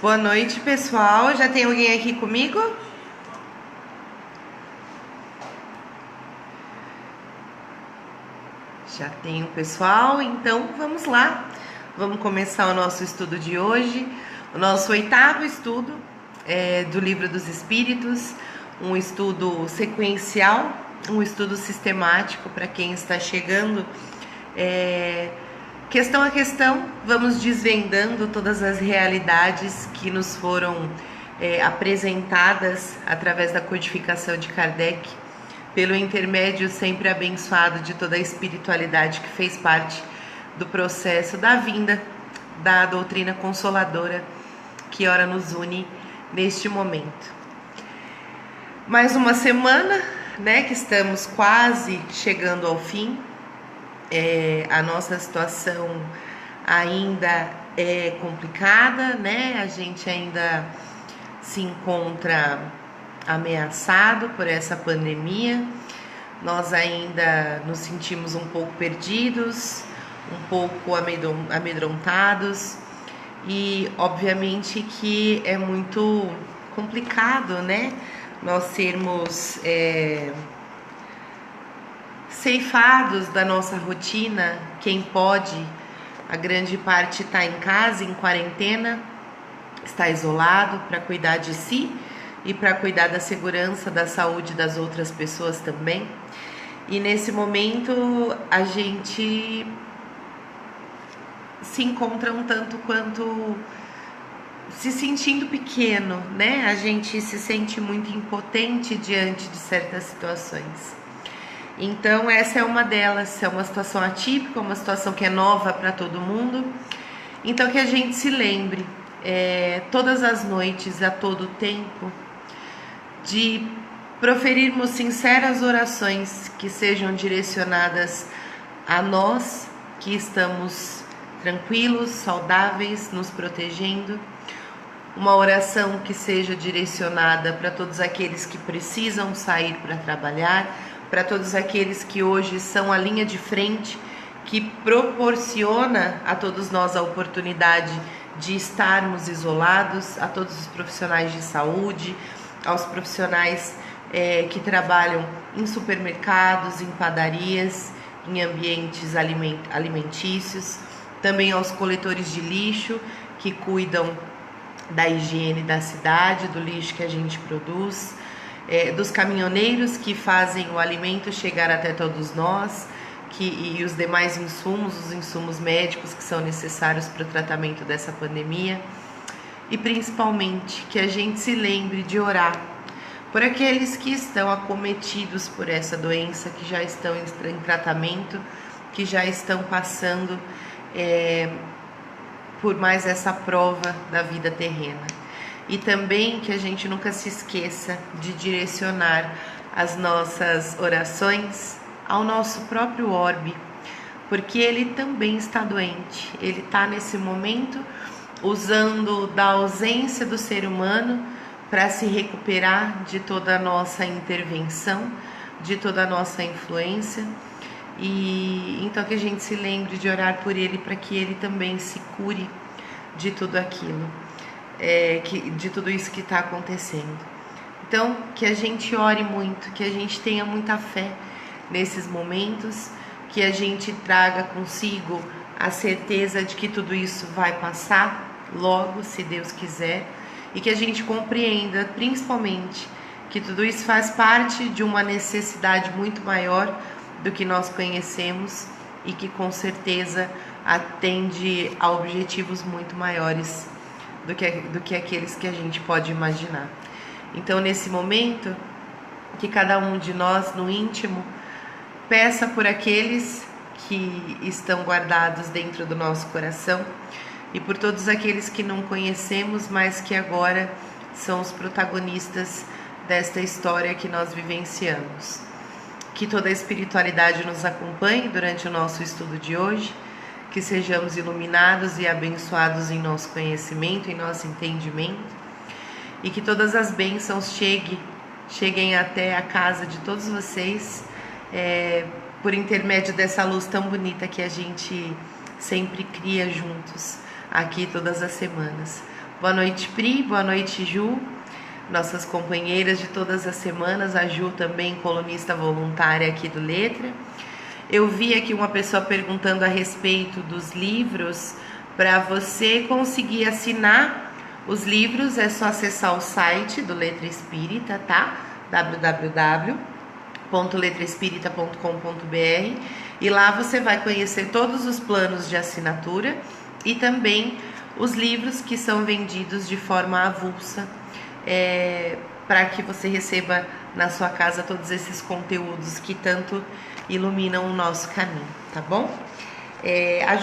Boa noite, pessoal. Já tem alguém aqui comigo? Já tem o pessoal, então vamos lá. Vamos começar o nosso estudo de hoje, o nosso 8º estudo do Livro dos Espíritos, um estudo sequencial, um estudo sistemático para quem está chegando. Questão a questão, vamos desvendando todas as realidades que nos foram apresentadas através da codificação de Kardec, pelo intermédio sempre abençoado de toda a espiritualidade que fez parte do processo da vinda da doutrina consoladora que ora nos une neste momento. Mais uma semana, que estamos quase chegando ao fim. A nossa situação ainda é complicada, A gente ainda se encontra ameaçado por essa pandemia. Nós ainda nos sentimos um pouco perdidos, um pouco amedrontados e obviamente que é muito complicado, Nós sermos ceifados da nossa rotina. Quem pode, a grande parte está em casa, em quarentena, está isolado para cuidar de si e para cuidar da segurança, da saúde das outras pessoas também. E nesse momento a gente se encontra um tanto quanto se sentindo pequeno, A gente se sente muito impotente diante de certas situações. Então essa é uma delas, é uma situação atípica, uma situação que é nova para todo mundo. Então que a gente se lembre todas as noites, a todo tempo, de proferirmos sinceras orações que sejam direcionadas a nós que estamos tranquilos, saudáveis, nos protegendo. Uma oração que seja direcionada para todos aqueles que precisam sair para trabalhar, para todos aqueles que hoje são a linha de frente, que proporciona a todos nós a oportunidade de estarmos isolados, a todos os profissionais de saúde, aos profissionais que trabalham em supermercados, em padarias, em ambientes alimentícios, também aos coletores de lixo que cuidam da higiene da cidade, do lixo que a gente produz, dos caminhoneiros que fazem o alimento chegar até todos nós, e os demais insumos, os insumos médicos que são necessários para o tratamento dessa pandemia. E principalmente que a gente se lembre de orar por aqueles que estão acometidos por essa doença, que já estão em tratamento, que já estão passando por mais essa prova da vida terrena. E também que a gente nunca se esqueça de direcionar as nossas orações ao nosso próprio orbe, porque ele também está doente. Ele está nesse momento usando da ausência do ser humano para se recuperar de toda a nossa intervenção, de toda a nossa influência. E então que a gente se lembre de orar por ele, para que ele também se cure de tudo aquilo, de tudo isso que está acontecendo. Então que a gente ore muito, que a gente tenha muita fé nesses momentos, que a gente traga consigo a certeza de que tudo isso vai passar logo, se Deus quiser, e que a gente compreenda principalmente que tudo isso faz parte de uma necessidade muito maior do que nós conhecemos e que com certeza atende a objetivos muito maiores do que aqueles que a gente pode imaginar. Então nesse momento, que cada um de nós no íntimo peça por aqueles que estão guardados dentro do nosso coração e por todos aqueles que não conhecemos, mas que agora são os protagonistas desta história que nós vivenciamos. Que toda a espiritualidade nos acompanhe durante o nosso estudo de hoje, que sejamos iluminados e abençoados em nosso conhecimento, em nosso entendimento, e que todas as bênçãos cheguem até a casa de todos vocês, por intermédio dessa luz tão bonita que a gente sempre cria juntos aqui todas as semanas. Boa noite, Pri, boa noite, Ju, nossas companheiras de todas as semanas, a Ju também colunista voluntária aqui do Letra. Eu vi aqui uma pessoa perguntando a respeito dos livros. Para você conseguir assinar os livros é só acessar o site do Letra Espírita, tá? www.letraespírita.com.br, e lá você vai conhecer todos os planos de assinatura e também os livros que são vendidos de forma avulsa, para que você receba na sua casa todos esses conteúdos que tanto iluminam o nosso caminho, tá bom? A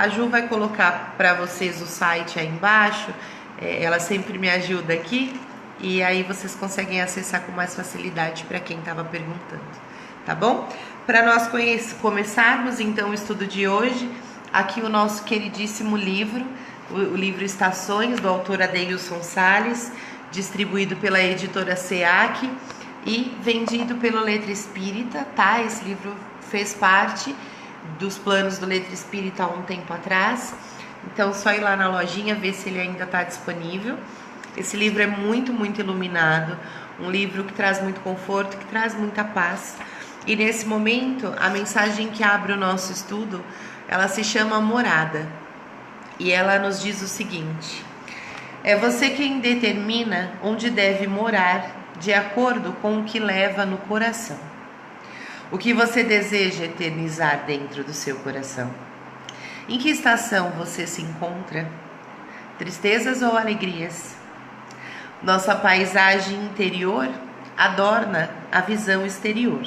Ju vai colocar para vocês o site aí embaixo, ela sempre me ajuda aqui, e aí vocês conseguem acessar com mais facilidade para quem estava perguntando, tá bom? Para nós começarmos então o estudo de hoje, aqui o nosso queridíssimo livro, o livro Estações, do autor Adeilson Salles, distribuído pela editora SEAC e vendido pelo Letra Espírita, tá? Esse livro fez parte dos planos do Letra Espírita há um tempo atrás, então só ir lá na lojinha ver se ele ainda está disponível. Esse livro é muito, muito iluminado, um livro que traz muito conforto, que traz muita paz. E nesse momento, a mensagem que abre o nosso estudo, ela se chama Morada. E ela nos diz o seguinte: é você quem determina onde deve morar, de acordo com o que leva no coração. O que você deseja eternizar dentro do seu coração? Em que estação você se encontra? Tristezas ou alegrias? Nossa paisagem interior adorna a visão exterior.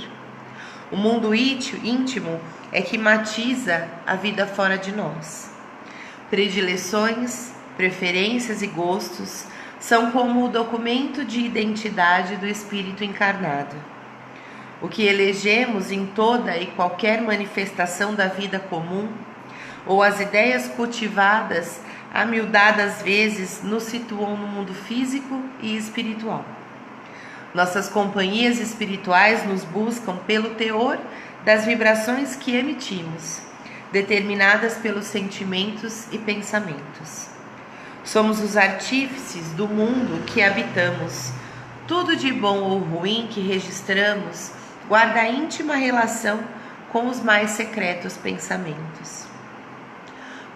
O mundo íntimo é que matiza a vida fora de nós. Predileções, preferências e gostos são como o documento de identidade do espírito encarnado. O que elegemos em toda e qualquer manifestação da vida comum, ou as ideias cultivadas, amildadas vezes, nos situam no mundo físico e espiritual. Nossas companhias espirituais nos buscam pelo teor das vibrações que emitimos, determinadas pelos sentimentos e pensamentos. Somos os artífices do mundo que habitamos. Tudo de bom ou ruim que registramos guarda íntima relação com os mais secretos pensamentos.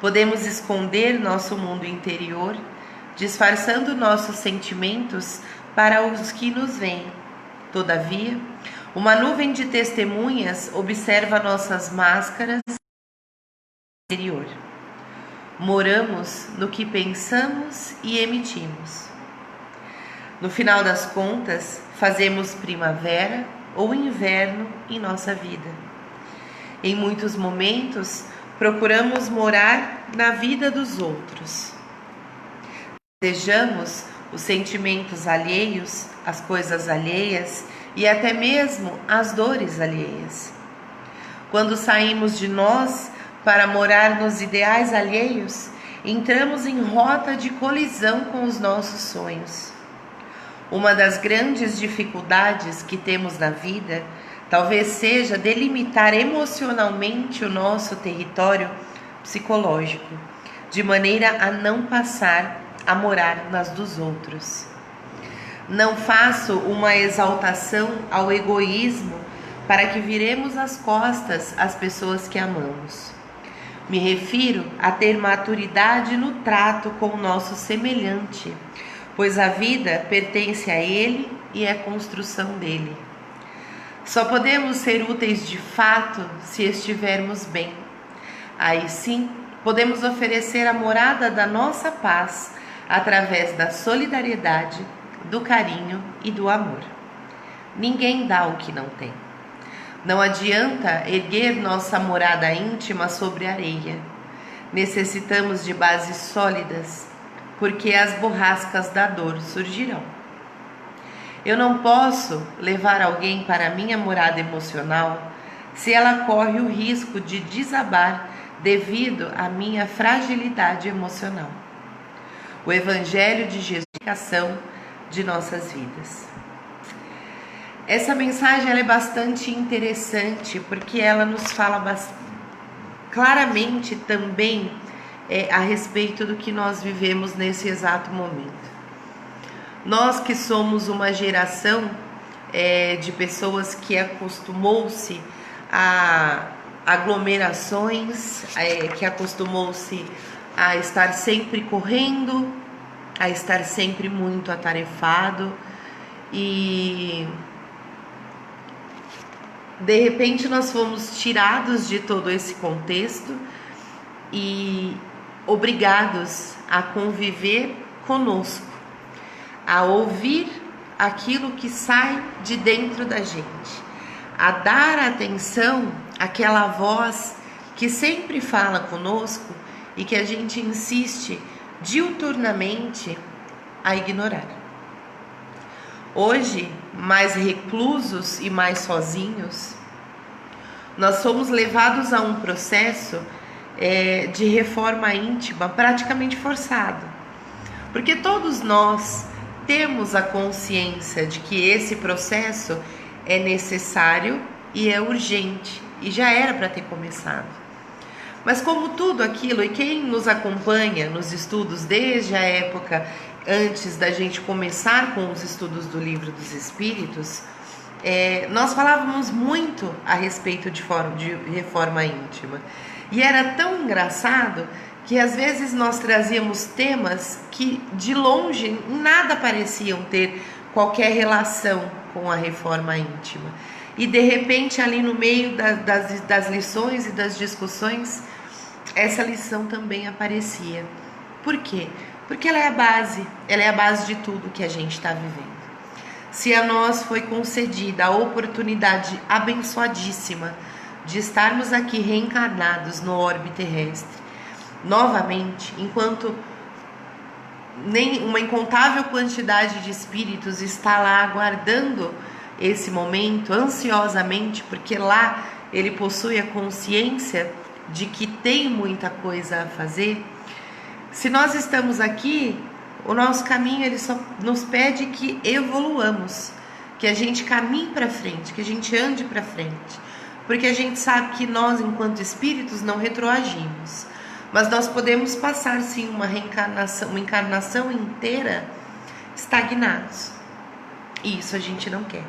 Podemos esconder nosso mundo interior, disfarçando nossos sentimentos para os que nos veem. Todavia, uma nuvem de testemunhas observa nossas máscaras interior. Moramos no que pensamos e emitimos. No final das contas, fazemos primavera ou inverno em nossa vida. Em muitos momentos, procuramos morar na vida dos outros. Desejamos os sentimentos alheios, as coisas alheias e até mesmo as dores alheias. Quando saímos de nós para morar nos ideais alheios, entramos em rota de colisão com os nossos sonhos. Uma das grandes dificuldades que temos na vida talvez seja delimitar emocionalmente o nosso território psicológico, de maneira a não passar a morar nas dos outros. Não faço uma exaltação ao egoísmo para que viremos as costas às pessoas que amamos. Me refiro a ter maturidade no trato com o nosso semelhante, pois a vida pertence a ele e é construção dele. Só podemos ser úteis de fato se estivermos bem. Aí sim, podemos oferecer a morada da nossa paz através da solidariedade, do carinho e do amor. Ninguém dá o que não tem. Não adianta erguer nossa morada íntima sobre areia. Necessitamos de bases sólidas, porque as borrascas da dor surgirão. Eu não posso levar alguém para a minha morada emocional se ela corre o risco de desabar devido à minha fragilidade emocional. O Evangelho de Jesus é a explicação de nossas vidas. Essa mensagem ela é bastante interessante porque ela nos fala claramente também a respeito do que nós vivemos nesse exato momento. Nós que somos uma geração de pessoas que acostumou-se a aglomerações, que acostumou-se a estar sempre correndo, a estar sempre muito atarefado, e de repente nós fomos tirados de todo esse contexto e obrigados a conviver conosco, a ouvir aquilo que sai de dentro da gente, a dar atenção àquela voz que sempre fala conosco e que a gente insiste diuturnamente a ignorar. Hoje, mais reclusos e mais sozinhos, nós somos levados a um processo de reforma íntima praticamente forçado, porque todos nós temos a consciência de que esse processo é necessário e é urgente, e já era para ter começado. Mas como tudo aquilo, e quem nos acompanha nos estudos desde a época antes da gente começar com os estudos do Livro dos Espíritos, nós falávamos muito a respeito de reforma íntima. E era tão engraçado que às vezes nós trazíamos temas que de longe nada pareciam ter qualquer relação com a reforma íntima. E de repente ali no meio das lições e das discussões, essa lição também aparecia. Por quê? Porque ela é a base de tudo que a gente está vivendo. Se a nós foi concedida a oportunidade abençoadíssima de estarmos aqui reencarnados no orbe terrestre, novamente, enquanto uma incontável quantidade de espíritos está lá aguardando esse momento ansiosamente, porque lá ele possui a consciência de que tem muita coisa a fazer. Se nós estamos aqui, o nosso caminho ele só nos pede que evoluamos, que a gente caminhe para frente, que a gente ande para frente, porque a gente sabe que nós, enquanto espíritos, não retroagimos, mas nós podemos passar sim uma encarnação inteira estagnados, e isso a gente não quer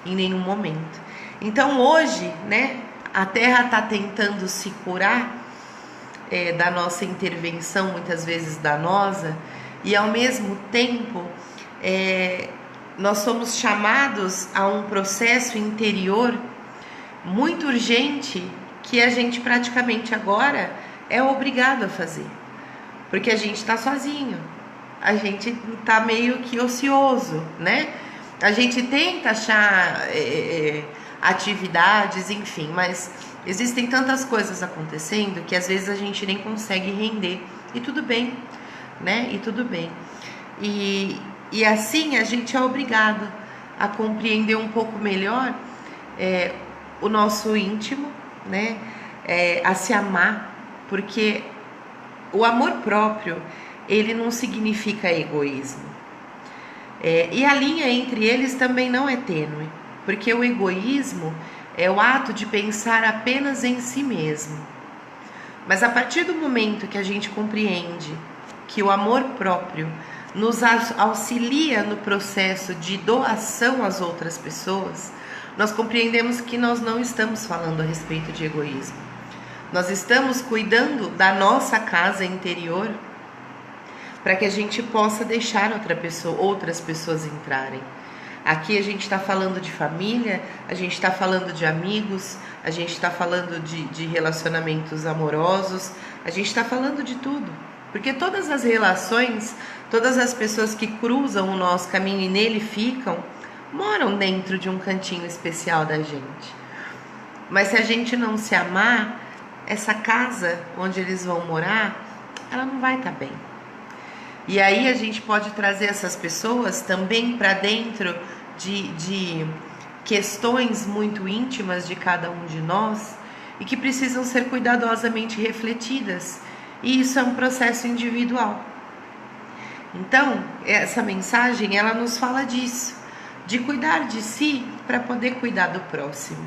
em nenhum momento. Então hoje, a Terra está tentando se curar da nossa intervenção, muitas vezes danosa, e ao mesmo tempo nós somos chamados a um processo interior muito urgente que a gente praticamente agora é obrigado a fazer, porque a gente está sozinho, a gente está meio que ocioso, A gente tenta achar atividades, enfim, mas existem tantas coisas acontecendo que às vezes a gente nem consegue render, e tudo bem, E tudo bem. E assim a gente é obrigado a compreender um pouco melhor o nosso íntimo, a se amar, porque o amor próprio, ele não significa egoísmo. E a linha entre eles também não é tênue, porque o egoísmo é o ato de pensar apenas em si mesmo. Mas a partir do momento que a gente compreende que o amor próprio nos auxilia no processo de doação às outras pessoas, nós compreendemos que nós não estamos falando a respeito de egoísmo. Nós estamos cuidando da nossa casa interior para que a gente possa deixar outras pessoas entrarem. Aqui a gente está falando de família, a gente está falando de amigos, a gente está falando de relacionamentos amorosos, a gente está falando de tudo. Porque todas as relações, todas as pessoas que cruzam o nosso caminho e nele ficam, moram dentro de um cantinho especial da gente. Mas se a gente não se amar, essa casa onde eles vão morar, ela não vai estar bem. E aí a gente pode trazer essas pessoas também para dentro de questões muito íntimas de cada um de nós e que precisam ser cuidadosamente refletidas. E isso é um processo individual. Então, essa mensagem, ela nos fala disso, de cuidar de si para poder cuidar do próximo,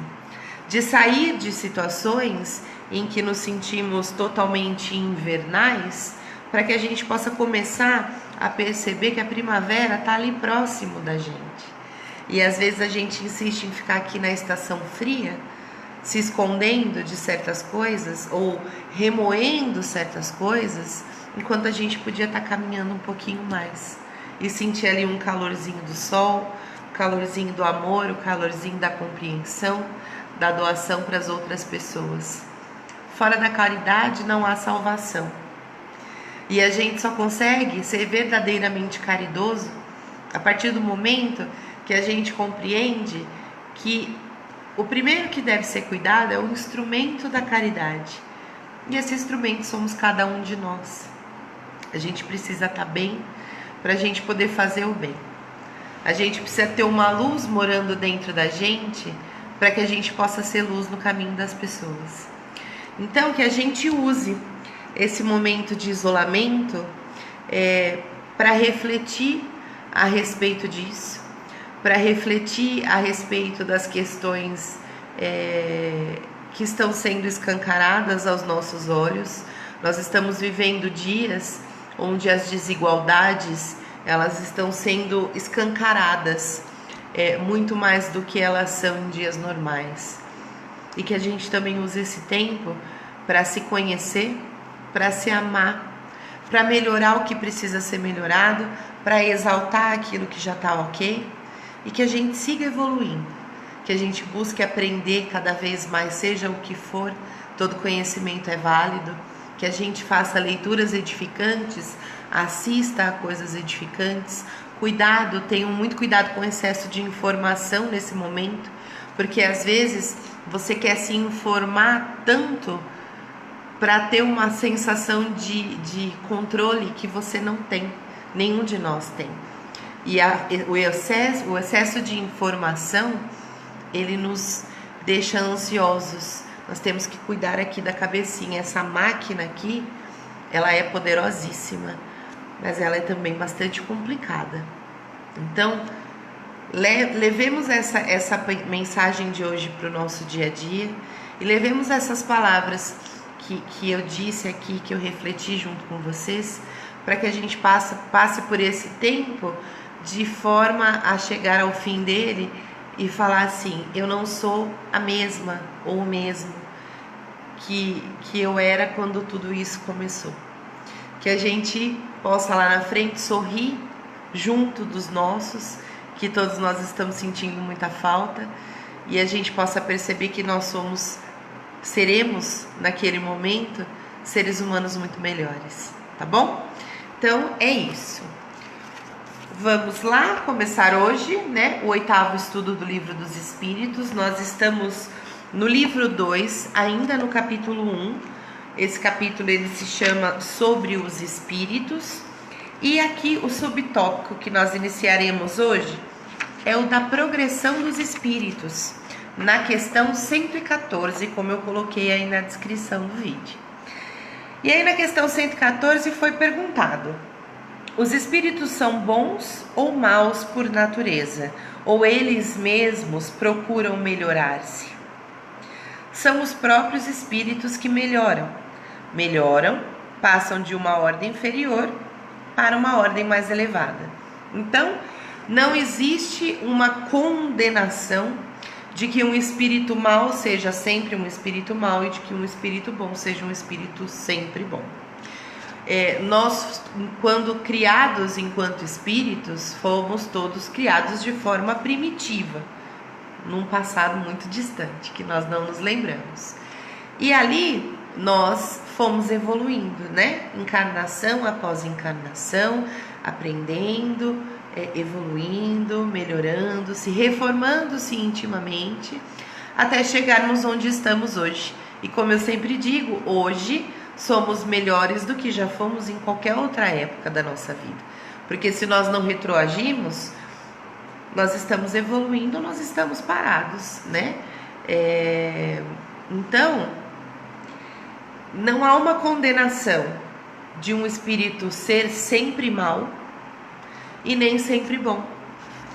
de sair de situações em que nos sentimos totalmente invernais, para que a gente possa começar a perceber que a primavera está ali próximo da gente. E às vezes a gente insiste em ficar aqui na estação fria, se escondendo de certas coisas ou remoendo certas coisas, enquanto a gente podia estar caminhando um pouquinho mais e sentir ali um calorzinho do sol, o calorzinho do amor, o calorzinho da compreensão, da doação para as outras pessoas. Fora da caridade não há salvação. E a gente só consegue ser verdadeiramente caridoso a partir do momento que a gente compreende que o primeiro que deve ser cuidado é o instrumento da caridade. E esse instrumento somos cada um de nós. A gente precisa estar bem para a gente poder fazer o bem. A gente precisa ter uma luz morando dentro da gente para que a gente possa ser luz no caminho das pessoas. Então, que a gente use esse momento de isolamento para refletir a respeito disso, para refletir a respeito das questões que estão sendo escancaradas aos nossos olhos. Nós estamos vivendo dias onde as desigualdades elas estão sendo escancaradas muito mais do que elas são em dias normais. E que a gente também use esse tempo para se conhecer, para se amar, para melhorar o que precisa ser melhorado, para exaltar aquilo que já está ok, e que a gente siga evoluindo, que a gente busque aprender cada vez mais, seja o que for, todo conhecimento é válido, que a gente faça leituras edificantes, assista a coisas edificantes, tenham muito cuidado com o excesso de informação nesse momento, porque às vezes você quer se informar tanto para ter uma sensação de controle que você não tem, nenhum de nós tem. E o excesso de informação, ele nos deixa ansiosos. Nós temos que cuidar aqui da cabecinha. Essa máquina aqui, ela é poderosíssima, mas ela é também bastante complicada. Então, levemos essa mensagem de hoje para o nosso dia a dia e levemos essas palavras que eu disse aqui, que eu refleti junto com vocês, para que a gente passe por esse tempo de forma a chegar ao fim dele e falar assim: eu não sou a mesma ou o mesmo que eu era quando tudo isso começou. Que a gente possa lá na frente sorrir junto dos nossos, que todos nós estamos sentindo muita falta, e a gente possa perceber que nós seremos naquele momento seres humanos muito melhores, tá bom? Então é isso. Vamos lá começar hoje, o 8º estudo do Livro dos Espíritos. Nós estamos no livro 2, ainda no capítulo 1. Esse capítulo ele se chama Sobre os Espíritos. E aqui o subtópico que nós iniciaremos hoje é o da progressão dos espíritos, na questão 114, como eu coloquei aí na descrição do vídeo. E aí na questão 114 foi perguntado: os espíritos são bons ou maus por natureza? Ou eles mesmos procuram melhorar-se? São os próprios espíritos que melhoram, passam de uma ordem inferior para uma ordem mais elevada. Então, não existe uma condenação de que um espírito mau seja sempre um espírito mau e de que um espírito bom seja um espírito sempre bom. Nós, quando criados enquanto espíritos, fomos todos criados de forma primitiva, num passado muito distante, que nós não nos lembramos. E ali nós fomos evoluindo, encarnação após encarnação, aprendendo, evoluindo, melhorando, se reformando-se intimamente, até chegarmos onde estamos hoje. E como eu sempre digo, hoje somos melhores do que já fomos em qualquer outra época da nossa vida. Porque se nós não retroagimos, nós estamos evoluindo, nós estamos parados, Então, não há uma condenação de um espírito ser sempre mau e nem sempre bom.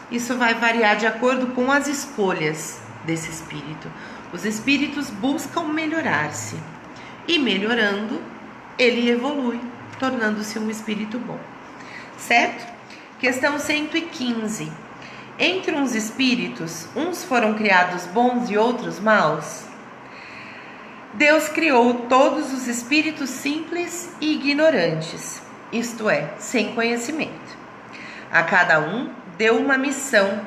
Isso vai variar de acordo com as escolhas desse espírito. Os espíritos buscam melhorar-se e melhorando, ele evolui, tornando-se um espírito bom. Certo? Questão 115. Entre uns espíritos, uns foram criados bons e outros maus? Deus criou todos os espíritos simples e ignorantes, isto é, sem conhecimento. A cada um deu uma missão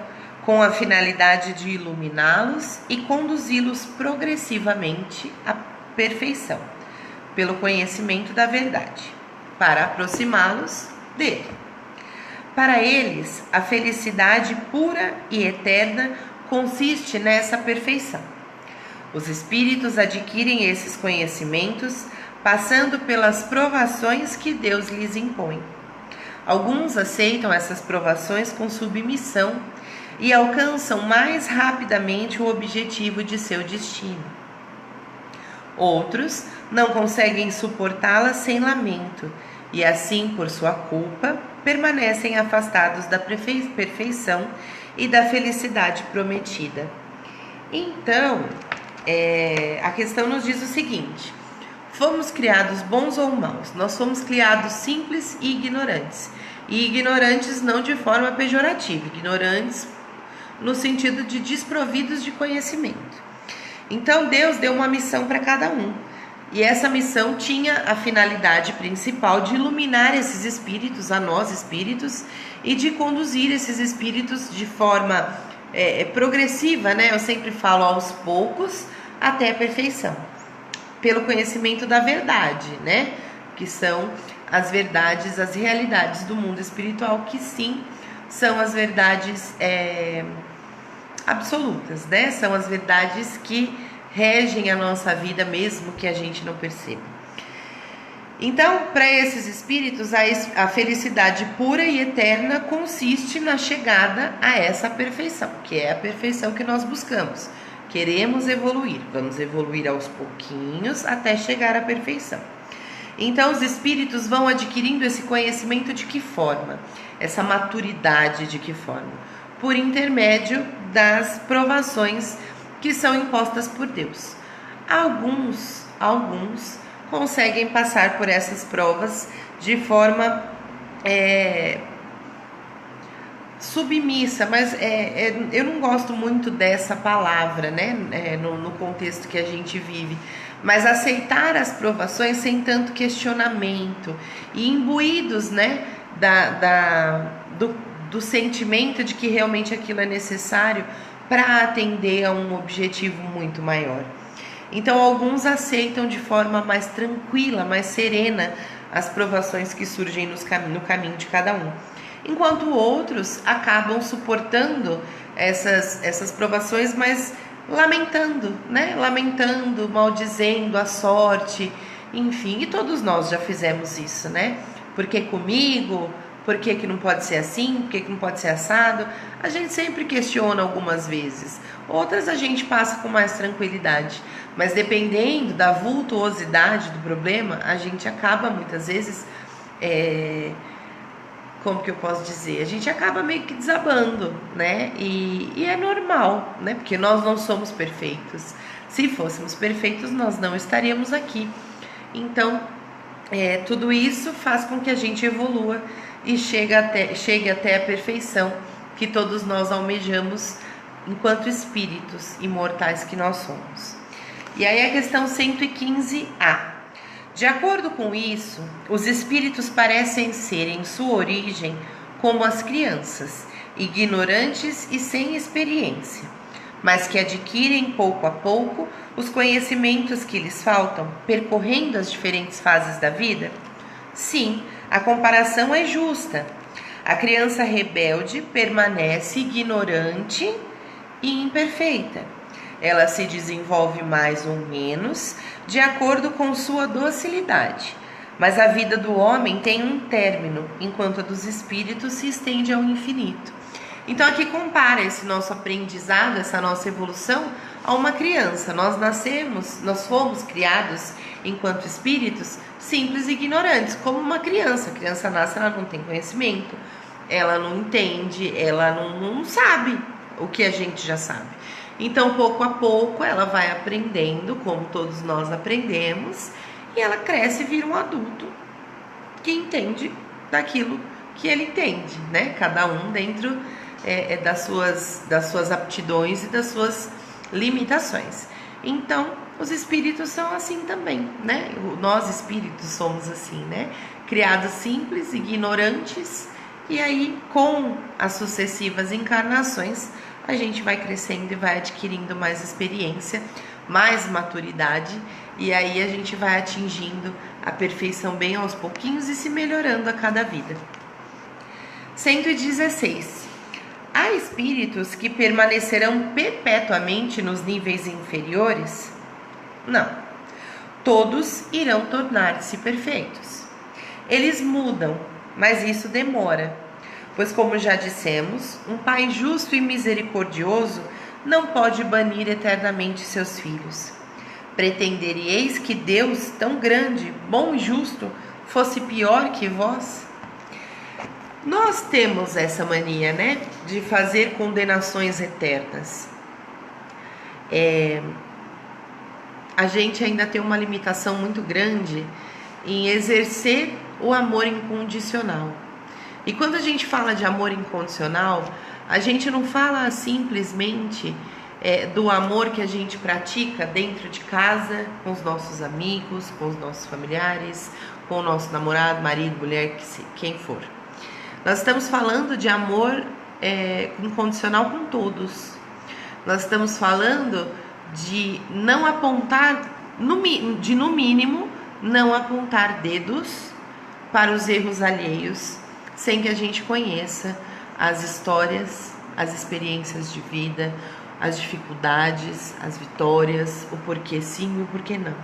com a finalidade de iluminá-los e conduzi-los progressivamente à perfeição, pelo conhecimento da verdade, para aproximá-los dele. Para eles, a felicidade pura e eterna consiste nessa perfeição. Os espíritos adquirem esses conhecimentos passando pelas provações que Deus lhes impõe. Alguns aceitam essas provações com submissão e alcançam mais rapidamente o objetivo de seu destino. Outros não conseguem suportá-las sem lamento e assim, por sua culpa, permanecem afastados da perfeição e da felicidade prometida. Então, a questão nos diz o seguinte: fomos criados bons ou maus? Nós fomos criados simples e ignorantes. E ignorantes não de forma pejorativa, ignorantes no sentido de desprovidos de conhecimento. Então Deus deu uma missão para cada um. E essa missão tinha a finalidade principal de iluminar esses espíritos, a nós espíritos, e de conduzir esses espíritos de forma progressiva, né? Eu sempre falo aos poucos, até a perfeição, pelo conhecimento da verdade, né? Que são as verdades, as realidades do mundo espiritual, que sim, são as verdades absolutas, né? São as verdades que regem a nossa vida, mesmo que a gente não perceba. Então, para esses espíritos, a felicidade pura e eterna consiste na chegada a essa perfeição, que é a perfeição que nós buscamos. Queremos evoluir, vamos evoluir aos pouquinhos até chegar à perfeição. Então, os espíritos vão adquirindo esse conhecimento de que forma? Essa maturidade de que forma? Por intermédio das provações que são impostas por Deus. Alguns conseguem passar por essas provas de forma submissa, mas eu não gosto muito dessa palavra, né? No contexto que a gente vive, mas aceitar as provações sem tanto questionamento e imbuídos, né, do sentimento de que realmente aquilo é necessário para atender a um objetivo muito maior. Então, alguns aceitam de forma mais tranquila, mais serena, as provações que surgem no caminho de cada um, enquanto outros acabam suportando essas provações, mas lamentando, né? Lamentando, maldizendo a sorte, enfim, e todos nós já fizemos isso, né? Por que comigo? Por que não pode ser assim? Por que não pode ser assado? A gente sempre questiona algumas vezes. Outras a gente passa com mais tranquilidade. Mas dependendo da vultuosidade do problema, a gente acaba muitas vezes, como que eu posso dizer? A gente acaba meio que desabando, né? E é normal, né? Porque nós não somos perfeitos. Se fôssemos perfeitos, nós não estaríamos aqui. Então, tudo isso faz com que a gente evolua e chegue até a perfeição que todos nós almejamos enquanto espíritos imortais que nós somos. E aí a questão 115A. De acordo com isso, os espíritos parecem ser em sua origem como as crianças, ignorantes e sem experiência, mas que adquirem pouco a pouco os conhecimentos que lhes faltam, percorrendo as diferentes fases da vida? Sim, a comparação é justa. A criança rebelde permanece ignorante e imperfeita. Ela se desenvolve mais ou menos de acordo com sua docilidade. Mas a vida do homem tem um término, enquanto a dos espíritos se estende ao infinito. Então aqui compara esse nosso aprendizado, essa nossa evolução a uma criança. Nós fomos criados enquanto espíritos simples e ignorantes, como uma criança. A criança nasce, ela não tem conhecimento, ela não entende, ela não sabe o que a gente já sabe. Então, pouco a pouco, ela vai aprendendo, como todos nós aprendemos, e ela cresce e vira um adulto que entende daquilo que ele entende, né? Cada um dentro das suas aptidões e das suas limitações. Então, os espíritos são assim também, né? Nós espíritos somos assim, né? Criados simples, ignorantes, e aí com as sucessivas encarnações a gente vai crescendo e vai adquirindo mais experiência, mais maturidade, e aí a gente vai atingindo a perfeição bem aos pouquinhos e se melhorando a cada vida. 116. Há espíritos que permanecerão perpetuamente nos níveis inferiores? Não. Todos irão tornar-se perfeitos. Eles mudam, mas isso demora, pois, como já dissemos, um pai justo e misericordioso não pode banir eternamente seus filhos. Pretenderíeis que Deus, tão grande, bom e justo, fosse pior que vós? Nós temos essa mania, né, de fazer condenações eternas. A gente ainda tem uma limitação muito grande em exercer o amor incondicional. E quando a gente fala de amor incondicional, a gente não fala simplesmente do amor que a gente pratica dentro de casa, com os nossos amigos, com os nossos familiares, com o nosso namorado, marido, mulher, quem for. Nós estamos falando de amor incondicional com todos. Nós estamos falando de não apontar, no mínimo, não apontar dedos para os erros alheios, sem que a gente conheça as histórias, as experiências de vida, as dificuldades, as vitórias, o porquê sim e o porquê não.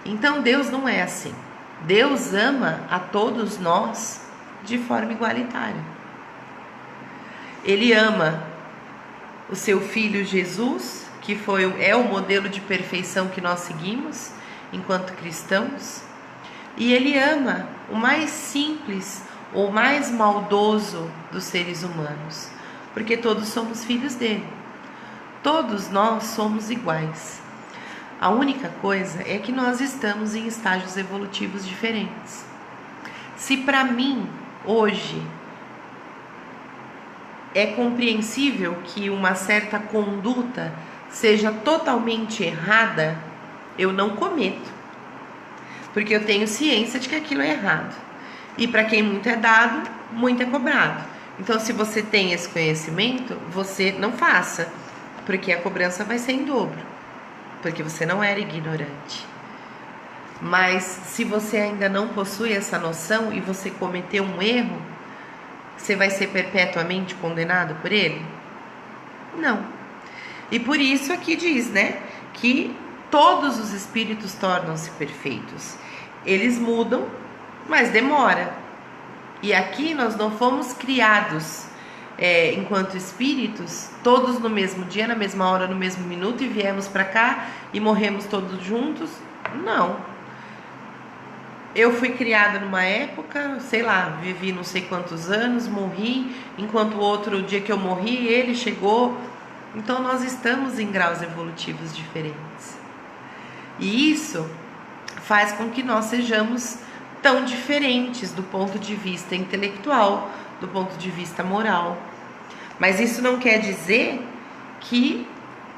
Então Deus não é assim. Deus ama a todos nós de forma igualitária. Ele ama o seu Filho Jesus, que é o modelo de perfeição que nós seguimos enquanto cristãos, e Ele ama o mais simples, o mais maldoso dos seres humanos, porque todos somos filhos dele. Todos nós somos iguais. A única coisa é que nós estamos em estágios evolutivos diferentes. Se para mim, hoje, é compreensível que uma certa conduta seja totalmente errada, eu não cometo, porque eu tenho ciência de que aquilo é errado. E para quem muito é dado, muito é cobrado. Então, se você tem esse conhecimento, você não faça, porque a cobrança vai ser em dobro, porque você não era ignorante. Mas se você ainda não possui essa noção e você cometeu um erro, você vai ser perpetuamente condenado por ele? Não. E por isso aqui diz, né, que todos os espíritos tornam-se perfeitos. Eles mudam, mas demora. E aqui nós não fomos criados enquanto espíritos, todos no mesmo dia, na mesma hora, no mesmo minuto, e viemos para cá e morremos todos juntos. Não. Eu fui criada numa época, sei lá, vivi não sei quantos anos, morri, enquanto o outro, dia que eu morri, ele chegou. Então nós estamos em graus evolutivos diferentes. E isso faz com que nós sejamos tão diferentes do ponto de vista intelectual, do ponto de vista moral. Mas isso não quer dizer que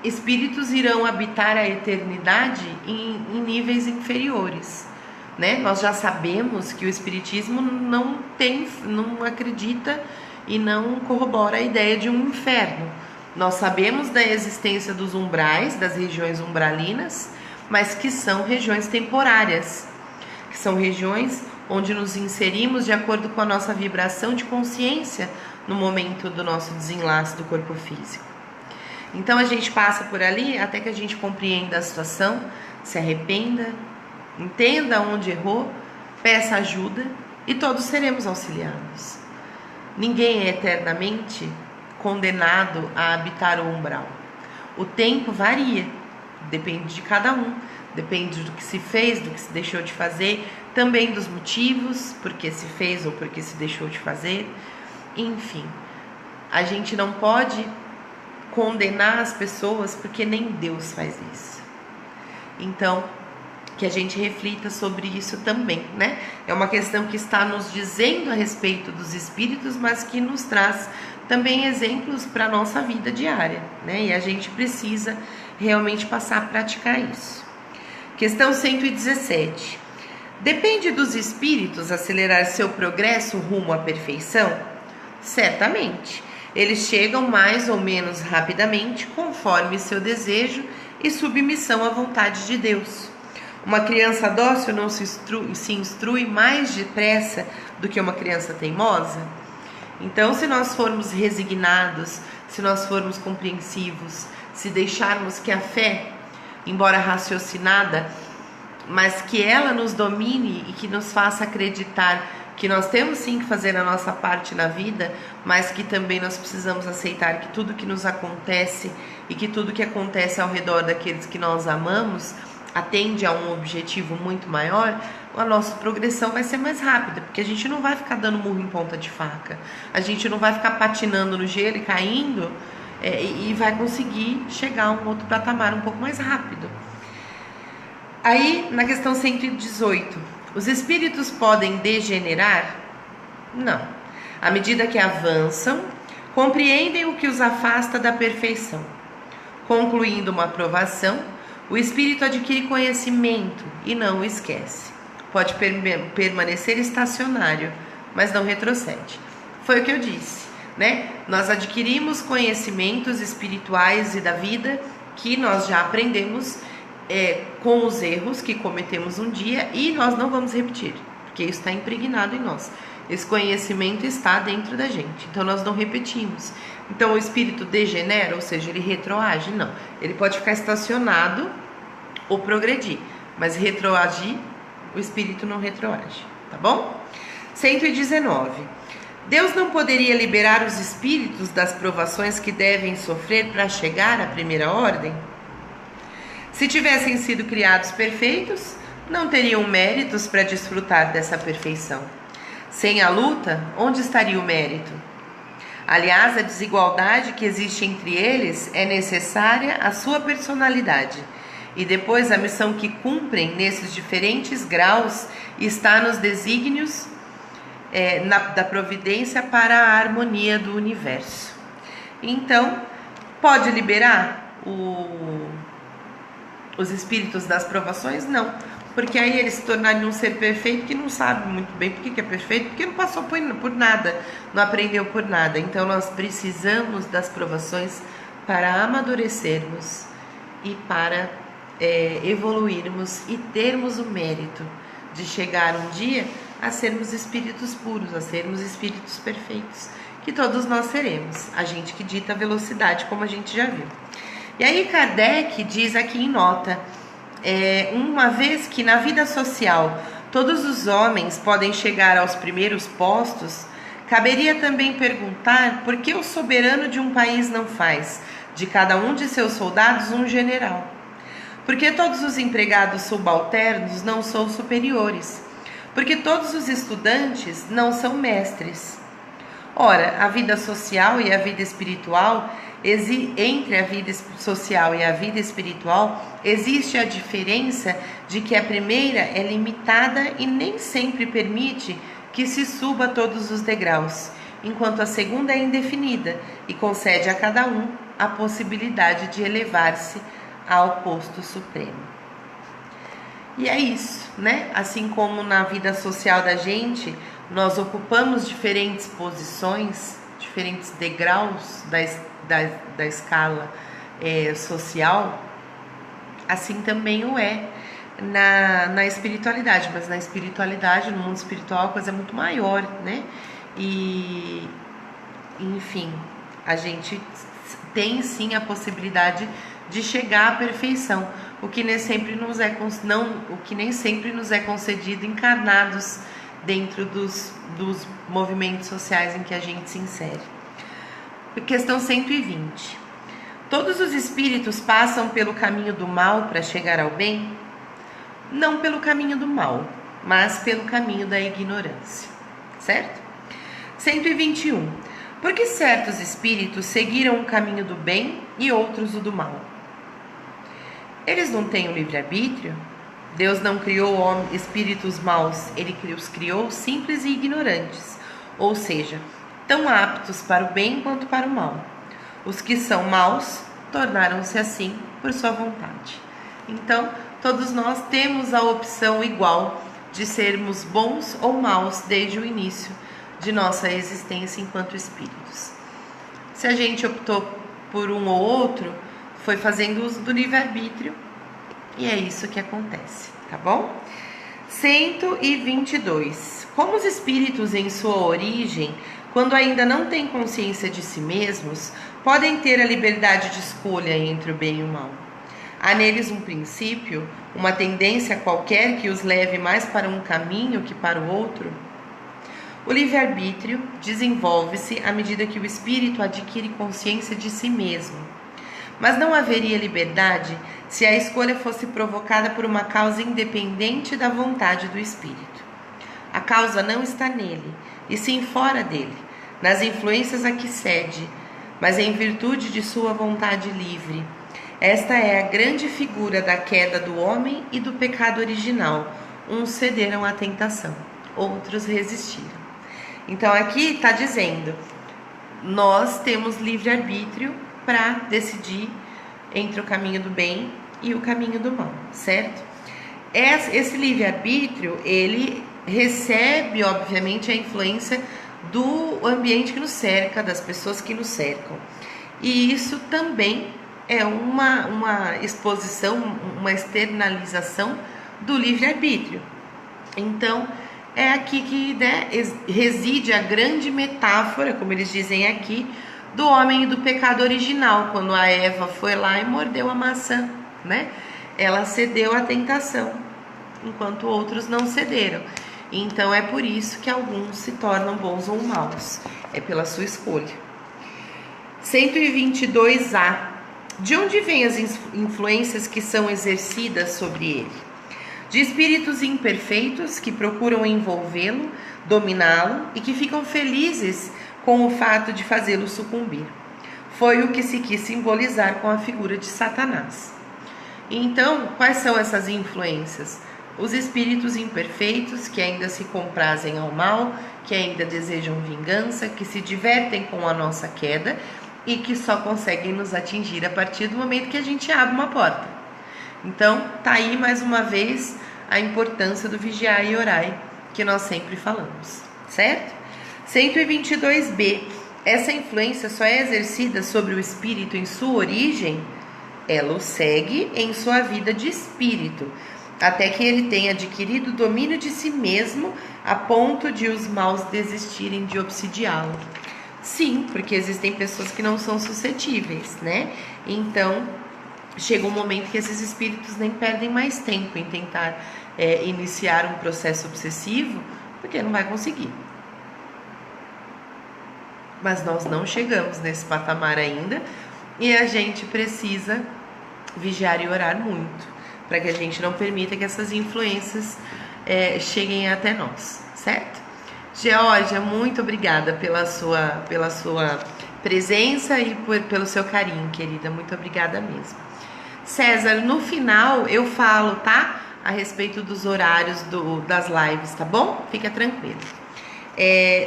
espíritos irão habitar a eternidade em níveis inferiores, né? Nós já sabemos que o espiritismo não acredita e não corrobora a ideia de um inferno. Nós sabemos da existência dos umbrais, das regiões umbralinas, mas que são regiões temporárias, que são regiões onde nos inserimos de acordo com a nossa vibração de consciência no momento do nosso desenlace do corpo físico. Então a gente passa por ali até que a gente compreenda a situação, se arrependa, entenda onde errou, peça ajuda e todos seremos auxiliados. Ninguém é eternamente condenado a habitar o umbral. O tempo varia, depende de cada um, depende do que se fez, do que se deixou de fazer, também dos motivos, por que se fez ou por que se deixou de fazer. Enfim, a gente não pode condenar as pessoas, porque nem Deus faz isso. Então, que a gente reflita sobre isso também, né? É uma questão que está nos dizendo a respeito dos espíritos, mas que nos traz também exemplos para a nossa vida diária, né? E a gente precisa realmente passar a praticar isso. Questão 117. Depende dos espíritos acelerar seu progresso rumo à perfeição? Certamente. Eles chegam mais ou menos rapidamente, conforme seu desejo e submissão à vontade de Deus. Uma criança dócil não se instrui mais depressa do que uma criança teimosa? Então, se nós formos resignados, se nós formos compreensivos, se deixarmos que a fé, embora raciocinada, mas que ela nos domine e que nos faça acreditar que nós temos sim que fazer a nossa parte na vida, mas que também nós precisamos aceitar que tudo que nos acontece e que tudo que acontece ao redor daqueles que nós amamos atende a um objetivo muito maior, a nossa progressão vai ser mais rápida, porque a gente não vai ficar dando murro em ponta de faca, a gente não vai ficar patinando no gelo e caindo, e vai conseguir chegar a um outro patamar um pouco mais rápido. Aí, na questão 118, os espíritos podem degenerar? Não. À medida que avançam, compreendem o que os afasta da perfeição. Concluindo uma aprovação, o espírito adquire conhecimento e não o esquece. Pode permanecer estacionário, mas não retrocede. Foi o que eu disse, né? Nós adquirimos conhecimentos espirituais e da vida que nós já aprendemos com os erros que cometemos um dia e nós não vamos repetir, porque isso está impregnado em nós. Esse conhecimento está dentro da gente, então nós não repetimos. Então o espírito degenera, ou seja, ele retroage? Não. Ele pode ficar estacionado ou progredir, mas retroagir, o espírito não retroage, tá bom? 119. Deus não poderia liberar os espíritos das provações que devem sofrer para chegar à primeira ordem? Se tivessem sido criados perfeitos, não teriam méritos para desfrutar dessa perfeição. Sem a luta, onde estaria o mérito? Aliás, a desigualdade que existe entre eles é necessária à sua personalidade. E depois a missão que cumprem nesses diferentes graus está nos desígnios da providência para a harmonia do universo. Então, pode liberar os espíritos das provações? Não. Porque aí eles se tornariam um ser perfeito que não sabe muito bem por que é perfeito, porque não passou por nada, não aprendeu por nada. Então nós precisamos das provações para amadurecermos e para evoluirmos e termos o mérito de chegar um dia a sermos espíritos puros, a sermos espíritos perfeitos, que todos nós seremos, a gente que dita a velocidade, como a gente já viu. E aí Kardec diz aqui em nota, uma vez que na vida social todos os homens podem chegar aos primeiros postos, caberia também perguntar por que o soberano de um país não faz de cada um de seus soldados um general? Porque todos os empregados subalternos não são superiores? Porque todos os estudantes não são mestres? Ora, a vida social e a vida espiritual, entre a vida social e a vida espiritual, existe a diferença de que a primeira é limitada e nem sempre permite que se suba todos os degraus, enquanto a segunda é indefinida e concede a cada um a possibilidade de elevar-se ao posto supremo. E é isso, né? Assim como na vida social da gente, nós ocupamos diferentes posições, diferentes degraus da escala social, assim também o é na espiritualidade. Mas na espiritualidade, no mundo espiritual, a coisa é muito maior, né? E, enfim, a gente tem sim a possibilidade de chegar à perfeição, o que nem sempre nos é concedido encarnados dentro dos movimentos sociais em que a gente se insere. Questão 120. Todos os espíritos passam pelo caminho do mal para chegar ao bem? Não pelo caminho do mal, mas pelo caminho da ignorância. Certo? 121. Porque certos espíritos seguiram o caminho do bem e outros o do mal. Eles não têm o livre-arbítrio? Deus não criou espíritos maus, ele os criou simples e ignorantes, ou seja, tão aptos para o bem quanto para o mal. Os que são maus tornaram-se assim por sua vontade. Então, todos nós temos a opção igual de sermos bons ou maus desde o início de nossa existência enquanto espíritos. Se a gente optou por um ou outro, foi fazendo uso do livre-arbítrio e é isso que acontece, tá bom? 122. Como os espíritos em sua origem, quando ainda não têm consciência de si mesmos, podem ter a liberdade de escolha entre o bem e o mal? Há neles um princípio, uma tendência qualquer que os leve mais para um caminho que para o outro? O livre-arbítrio desenvolve-se à medida que o espírito adquire consciência de si mesmo. Mas não haveria liberdade se a escolha fosse provocada por uma causa independente da vontade do espírito. A causa não está nele, e sim fora dele, nas influências a que cede, mas em virtude de sua vontade livre. Esta é a grande figura da queda do homem e do pecado original. Uns cederam à tentação, outros resistiram. Então aqui está dizendo, nós temos livre-arbítrio para decidir entre o caminho do bem e o caminho do mal, certo? Esse livre-arbítrio, ele recebe, obviamente, a influência do ambiente que nos cerca, das pessoas que nos cercam. E isso também é uma exposição, uma externalização do livre-arbítrio. Então, é aqui que reside a grande metáfora, como eles dizem aqui, do homem e do pecado original, quando a Eva foi lá e mordeu a maçã, né? Ela cedeu à tentação, enquanto outros não cederam. Então é por isso que alguns se tornam bons ou maus, é pela sua escolha. 122A. De onde vêm as influências que são exercidas sobre ele? De espíritos imperfeitos que procuram envolvê-lo, dominá-lo e que ficam felizes com o fato de fazê-lo sucumbir. Foi o que se quis simbolizar com a figura de Satanás. Então, quais são essas influências? Os espíritos imperfeitos que ainda se comprazem ao mal, que ainda desejam vingança, que se divertem com a nossa queda e que só conseguem nos atingir a partir do momento que a gente abre uma porta. Então, tá aí mais uma vez a importância do vigiar e orai, que nós sempre falamos, certo? 122B. Essa influência só é exercida sobre o espírito em sua origem? Ela o segue em sua vida de espírito, até que ele tenha adquirido o domínio de si mesmo a ponto de os maus desistirem de obsidiá-lo. Sim, porque existem pessoas que não são suscetíveis, né? Então, chega um momento que esses espíritos nem perdem mais tempo em tentar iniciar um processo obsessivo, porque não vai conseguir. Mas nós não chegamos nesse patamar ainda e a gente precisa vigiar e orar muito, para que a gente não permita que essas influências cheguem até nós, certo? Georgia, muito obrigada pela sua presença e pelo seu carinho, querida. Muito obrigada mesmo. César, no final eu falo, tá? A respeito dos horários das lives, tá bom? Fica tranquilo.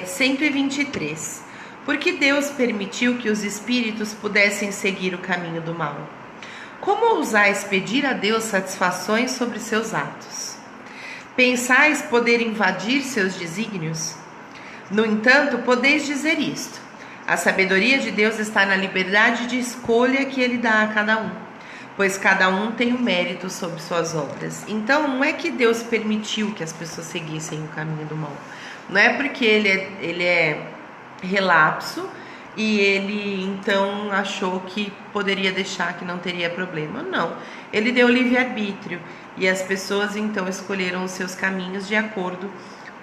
123. Por que Deus permitiu que os espíritos pudessem seguir o caminho do mal? Como ousais pedir a Deus satisfações sobre seus atos? Pensais poder invadir seus desígnios? No entanto, podeis dizer isto: a sabedoria de Deus está na liberdade de escolha que Ele dá a cada um, pois cada um tem o mérito sobre suas obras. Então, não é que Deus permitiu que as pessoas seguissem o caminho do mal. Não é porque ele é relapso e ele então achou que poderia deixar, que não teria problema. Não, ele deu livre-arbítrio e as pessoas então escolheram os seus caminhos de acordo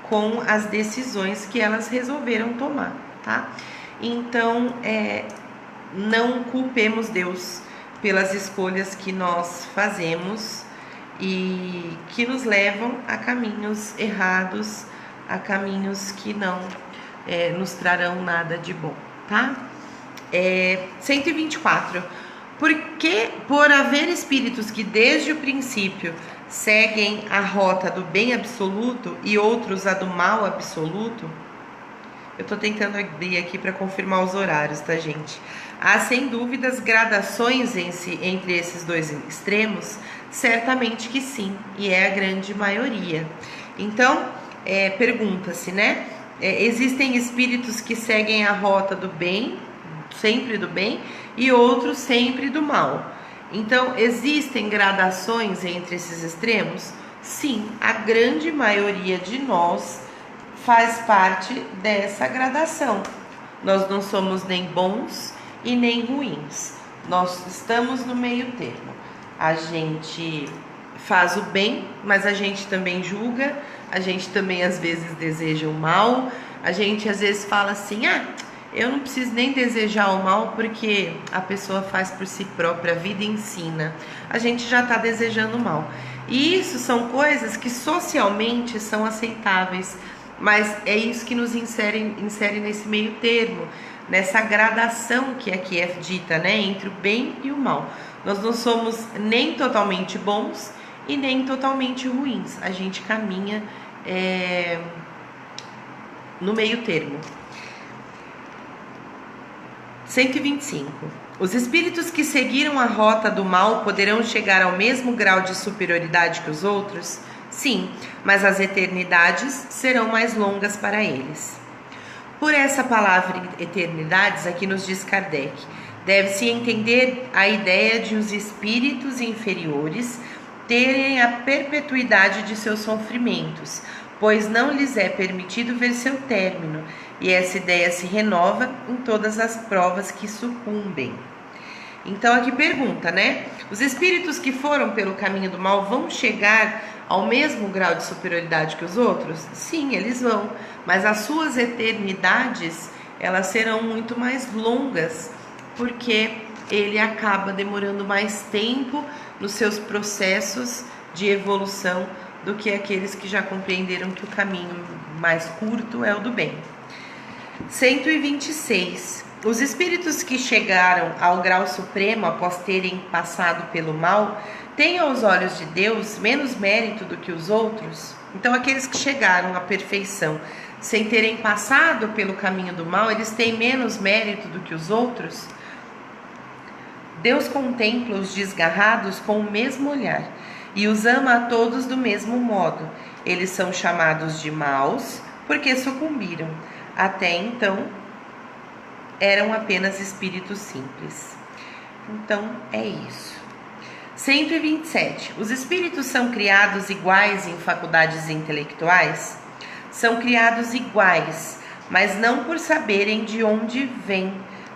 com as decisões que elas resolveram tomar, tá? Então, não culpemos Deus pelas escolhas que nós fazemos e que nos levam a caminhos errados, a caminhos que não nos trarão nada de bom, tá? 124. Porque, por haver espíritos que desde o princípio seguem a rota do bem absoluto e outros a do mal absoluto, eu tô tentando abrir aqui para confirmar os horários, tá, gente? Há, sem dúvidas, gradações entre esses dois extremos? Certamente que sim, e é a grande maioria. Então, pergunta-se, né? Existem espíritos que seguem a rota do bem, sempre do bem, e outros sempre do mal. Então, existem gradações entre esses extremos? Sim, a grande maioria de nós faz parte dessa gradação. Nós não somos nem bons e nem ruins. Nós estamos no meio termo. A gente faz o bem, mas a gente também julga, a gente também às vezes deseja o mal, a gente às vezes fala assim, eu não preciso nem desejar o mal porque a pessoa faz por si própria, a vida ensina. A gente já está desejando o mal. E isso são coisas que socialmente são aceitáveis, mas é isso que nos insere nesse meio termo, nessa gradação que aqui é dita, né, entre o bem e o mal. Nós não somos nem totalmente bons e nem totalmente ruins. A gente caminha no meio termo. 125. Os espíritos que seguiram a rota do mal poderão chegar ao mesmo grau de superioridade que os outros? Sim, mas as eternidades serão mais longas para eles. Por essa palavra eternidades, aqui nos diz Kardec, deve-se entender a ideia de os espíritos inferiores terem a perpetuidade de seus sofrimentos, pois não lhes é permitido ver seu término, e essa ideia se renova em todas as provas que sucumbem. Então aqui pergunta, né? Os espíritos que foram pelo caminho do mal vão chegar ao mesmo grau de superioridade que os outros? Sim, eles vão, mas as suas eternidades, elas serão muito mais longas, porque ele acaba demorando mais tempo nos seus processos de evolução do que aqueles que já compreenderam que o caminho mais curto é o do bem. 126. Os espíritos que chegaram ao grau supremo após terem passado pelo mal, têm aos olhos de Deus menos mérito do que os outros? Então, aqueles que chegaram à perfeição sem terem passado pelo caminho do mal, eles têm menos mérito do que os outros? Deus contempla os desgarrados com o mesmo olhar e os ama a todos do mesmo modo. Eles são chamados de maus porque sucumbiram. Até então, eram apenas espíritos simples. Então, é isso. 127. Os espíritos são criados iguais em faculdades intelectuais? São criados iguais, mas não por saberem de onde vêm.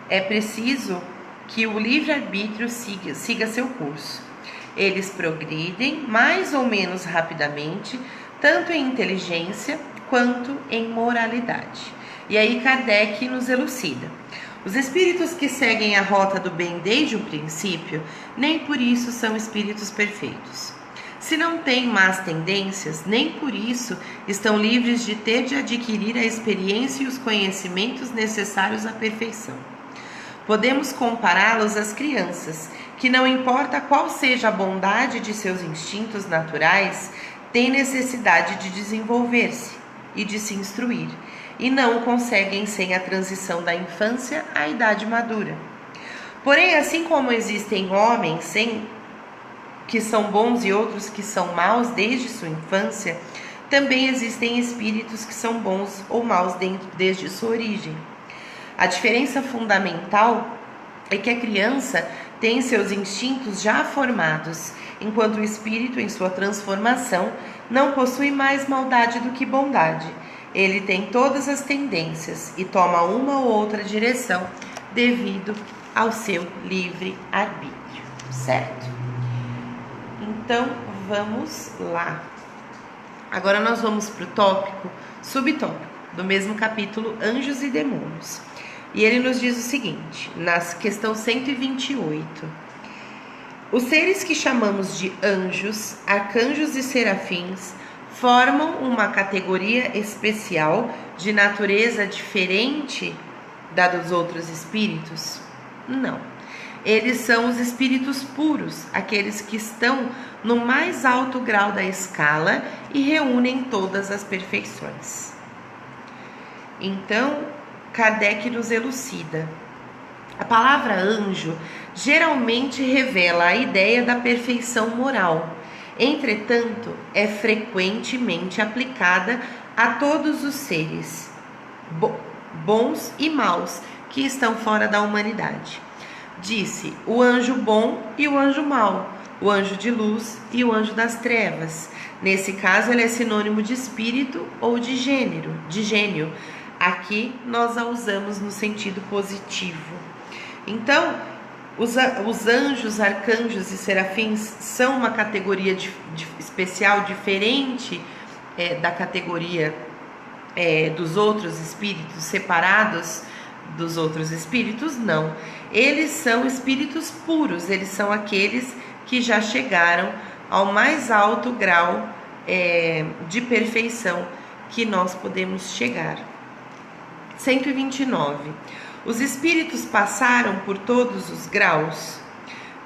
É preciso que o livre-arbítrio siga seu curso. Eles progridem mais ou menos rapidamente, tanto em inteligência quanto em moralidade. E aí Kardec nos elucida. Os espíritos que seguem a rota do bem desde o princípio, nem por isso são espíritos perfeitos. Se não têm más tendências, nem por isso estão livres de ter de adquirir a experiência e os conhecimentos necessários à perfeição. Podemos compará-los às crianças, que não importa qual seja a bondade de seus instintos naturais, têm necessidade de desenvolver-se e de se instruir, e não conseguem sem a transição da infância à idade madura. Porém, assim como existem homens que são bons e outros que são maus desde sua infância, também existem espíritos que são bons ou maus desde sua origem. A diferença fundamental é que a criança tem seus instintos já formados, enquanto o espírito, em sua transformação, não possui mais maldade do que bondade. Ele tem todas as tendências e toma uma ou outra direção devido ao seu livre arbítrio, certo? Então, vamos lá. Agora nós vamos para o subtópico, do mesmo capítulo, Anjos e Demônios. E ele nos diz o seguinte, na questão 128. Os seres que chamamos de anjos, arcanjos e serafins formam uma categoria especial de natureza diferente da dos outros espíritos? Não. Eles são os espíritos puros, aqueles que estão no mais alto grau da escala e reúnem todas as perfeições. Então, Kardec nos elucida. A palavra anjo geralmente revela a ideia da perfeição moral. Entretanto, é frequentemente aplicada a todos os seres, bons e maus, que estão fora da humanidade. Disse o anjo bom e o anjo mau, o anjo de luz e o anjo das trevas. Nesse caso, ele é sinônimo de espírito ou de gênio. Aqui nós a usamos no sentido positivo. Então, os anjos, arcanjos e serafins são uma categoria especial, diferente da categoria dos outros espíritos, separados dos outros espíritos? Não. Eles são espíritos puros, eles são aqueles que já chegaram ao mais alto grau de perfeição que nós podemos chegar. 129. Os espíritos passaram por todos os graus,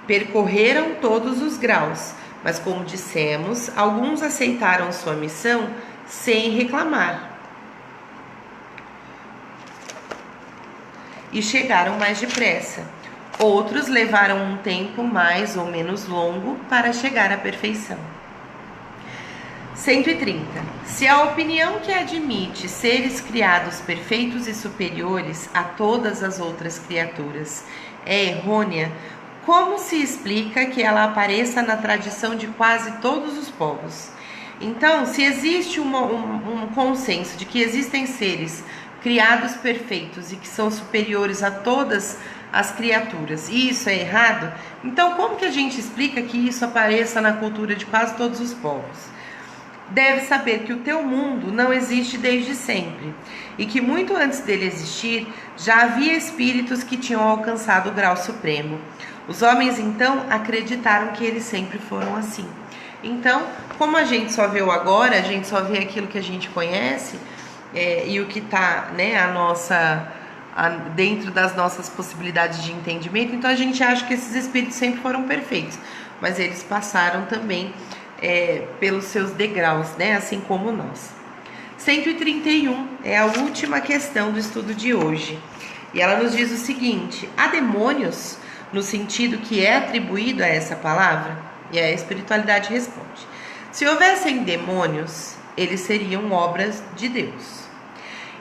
percorreram todos os graus, mas como dissemos, alguns aceitaram sua missão sem reclamar e chegaram mais depressa. Outros levaram um tempo mais ou menos longo para chegar à perfeição. 130. Se a opinião que admite seres criados perfeitos e superiores a todas as outras criaturas é errônea, como se explica que ela apareça na tradição de quase todos os povos? Então, se existe um consenso de que existem seres criados perfeitos e que são superiores a todas as criaturas, e isso é errado, então como que a gente explica que isso apareça na cultura de quase todos os povos? Deve saber que o teu mundo não existe desde sempre e que muito antes dele existir já havia espíritos que tinham alcançado o grau supremo. Os homens então acreditaram que eles sempre foram assim. Então, como a gente só vê o agora, a gente só vê aquilo que a gente conhece e o que está, né, dentro das nossas possibilidades de entendimento, então a gente acha que esses espíritos sempre foram perfeitos, mas eles passaram também pelos seus degraus, né? Assim como nós. 131 é a última questão do estudo de hoje. E ela nos diz o seguinte: há demônios no sentido que é atribuído a essa palavra? E a espiritualidade responde: se houvessem demônios, eles seriam obras de Deus.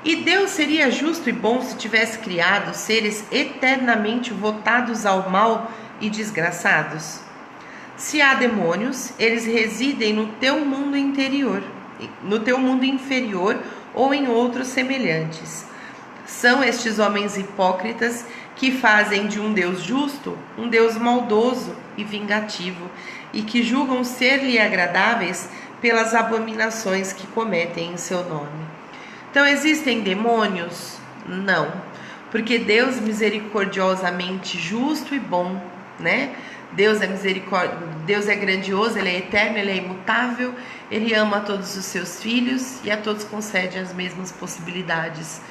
E Deus seria justo e bom se tivesse criado seres eternamente votados ao mal e desgraçados? Se há demônios, eles residem no teu mundo interior, no teu mundo inferior ou em outros semelhantes. São estes homens hipócritas que fazem de um Deus justo um Deus maldoso e vingativo e que julgam ser-lhe agradáveis pelas abominações que cometem em seu nome. Então, existem demônios? Não, porque Deus misericordiosamente justo e bom, né? Deus é misericórdia, Deus é grandioso, Ele é eterno, Ele é imutável, Ele ama a todos os seus filhos e a todos concede as mesmas possibilidades,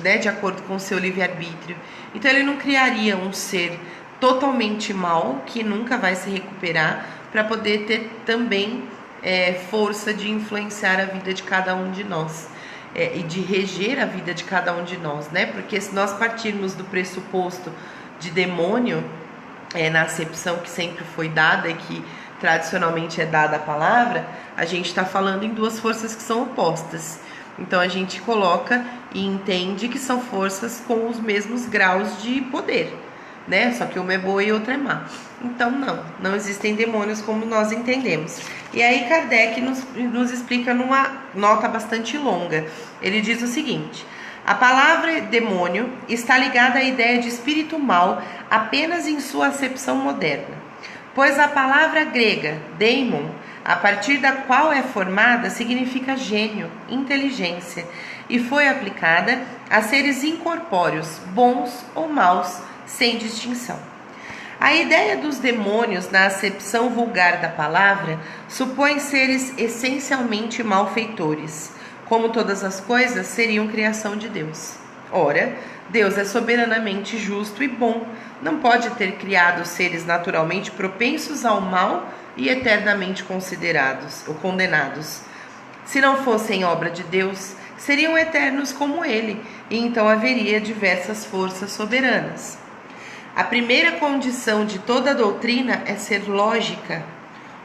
né, de acordo com o seu livre-arbítrio. Então Ele não criaria um ser totalmente mau, que nunca vai se recuperar, para poder ter também força de influenciar a vida de cada um de nós. E de reger a vida de cada um de nós, né? Porque se nós partirmos do pressuposto de demônio, na acepção que sempre foi dada e que tradicionalmente é dada a palavra, a gente está falando em duas forças que são opostas. Então a gente coloca e entende que são forças com os mesmos graus de poder, né? Só que uma é boa e outra é má. Então não existem demônios como nós entendemos. E aí Kardec nos explica numa nota bastante longa. Ele diz o seguinte: a palavra demônio está ligada à ideia de espírito mau apenas em sua acepção moderna, pois a palavra grega daimon, a partir da qual é formada, significa gênio, inteligência, e foi aplicada a seres incorpóreos, bons ou maus, sem distinção. A ideia dos demônios, na acepção vulgar da palavra, supõe seres essencialmente malfeitores, como todas as coisas, seriam criação de Deus. Ora, Deus é soberanamente justo e bom, não pode ter criado seres naturalmente propensos ao mal e eternamente considerados ou condenados. Se não fossem obra de Deus, seriam eternos como Ele, e então haveria diversas forças soberanas. A primeira condição de toda doutrina é ser lógica.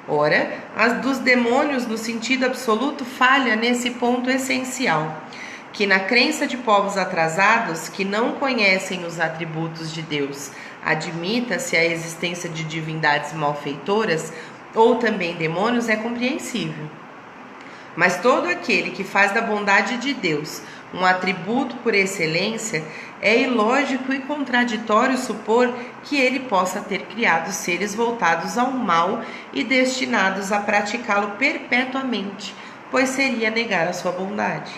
Ora, a dos demônios no sentido absoluto falha nesse ponto essencial, que na crença de povos atrasados que não conhecem os atributos de Deus, admita-se a existência de divindades malfeitoras ou também demônios é compreensível. Mas todo aquele que faz da bondade de Deus um atributo por excelência, é ilógico e contraditório supor que ele possa ter criado seres voltados ao mal e destinados a praticá-lo perpetuamente, pois seria negar a sua bondade.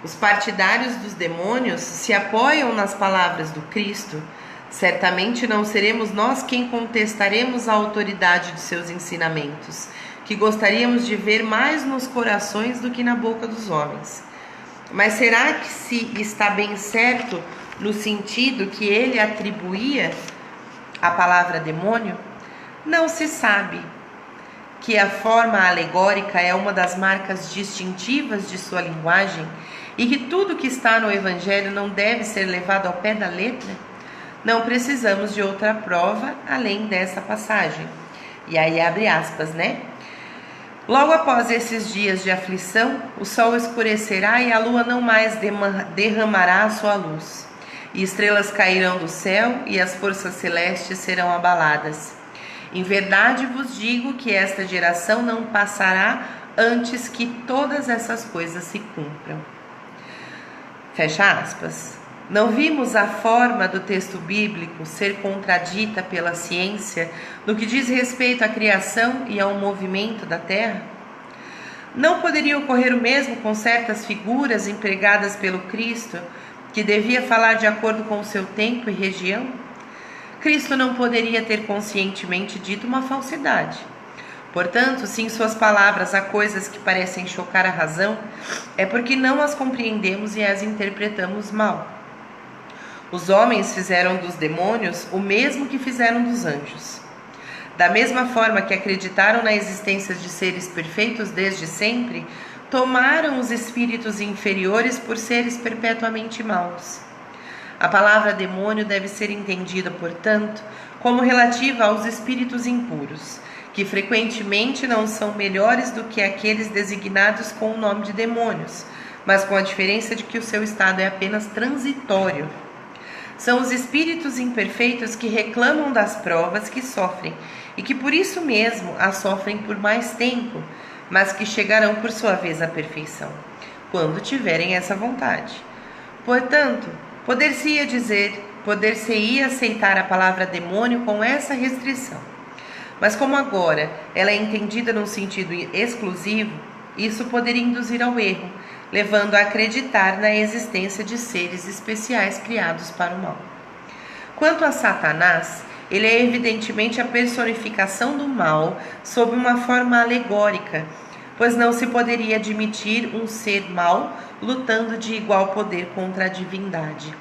Os partidários dos demônios se apoiam nas palavras do Cristo. Certamente não seremos nós quem contestaremos a autoridade de seus ensinamentos, que gostaríamos de ver mais nos corações do que na boca dos homens. Mas será que se está bem certo no sentido que ele atribuía à palavra demônio? Não se sabe que a forma alegórica é uma das marcas distintivas de sua linguagem e que tudo que está no Evangelho não deve ser levado ao pé da letra? Não precisamos de outra prova além dessa passagem. E aí abre aspas, né? Logo após esses dias de aflição, o sol escurecerá e a lua não mais derramará a sua luz. E estrelas cairão do céu e as forças celestes serão abaladas. Em verdade vos digo que esta geração não passará antes que todas essas coisas se cumpram. Fecha aspas. Não vimos a forma do texto bíblico ser contradita pela ciência no que diz respeito à criação e ao movimento da terra? Não poderia ocorrer o mesmo com certas figuras empregadas pelo Cristo, que devia falar de acordo com o seu tempo e região? Cristo não poderia ter conscientemente dito uma falsidade. Portanto, se em suas palavras há coisas que parecem chocar a razão, é porque não as compreendemos e as interpretamos mal. Os homens fizeram dos demônios o mesmo que fizeram dos anjos. Da mesma forma que acreditaram na existência de seres perfeitos desde sempre, tomaram os espíritos inferiores por seres perpetuamente maus. A palavra demônio deve ser entendida, portanto, como relativa aos espíritos impuros, que frequentemente não são melhores do que aqueles designados com o nome de demônios, mas com a diferença de que o seu estado é apenas transitório. São os espíritos imperfeitos que reclamam das provas que sofrem e que por isso mesmo as sofrem por mais tempo, mas que chegarão por sua vez à perfeição, quando tiverem essa vontade. Portanto, poder-se-ia aceitar a palavra demônio com essa restrição. Mas como agora ela é entendida num sentido exclusivo, isso poderia induzir ao erro, levando a acreditar na existência de seres especiais criados para o mal. Quanto a Satanás, ele é evidentemente a personificação do mal sob uma forma alegórica, pois não se poderia admitir um ser mau lutando de igual poder contra a divindade,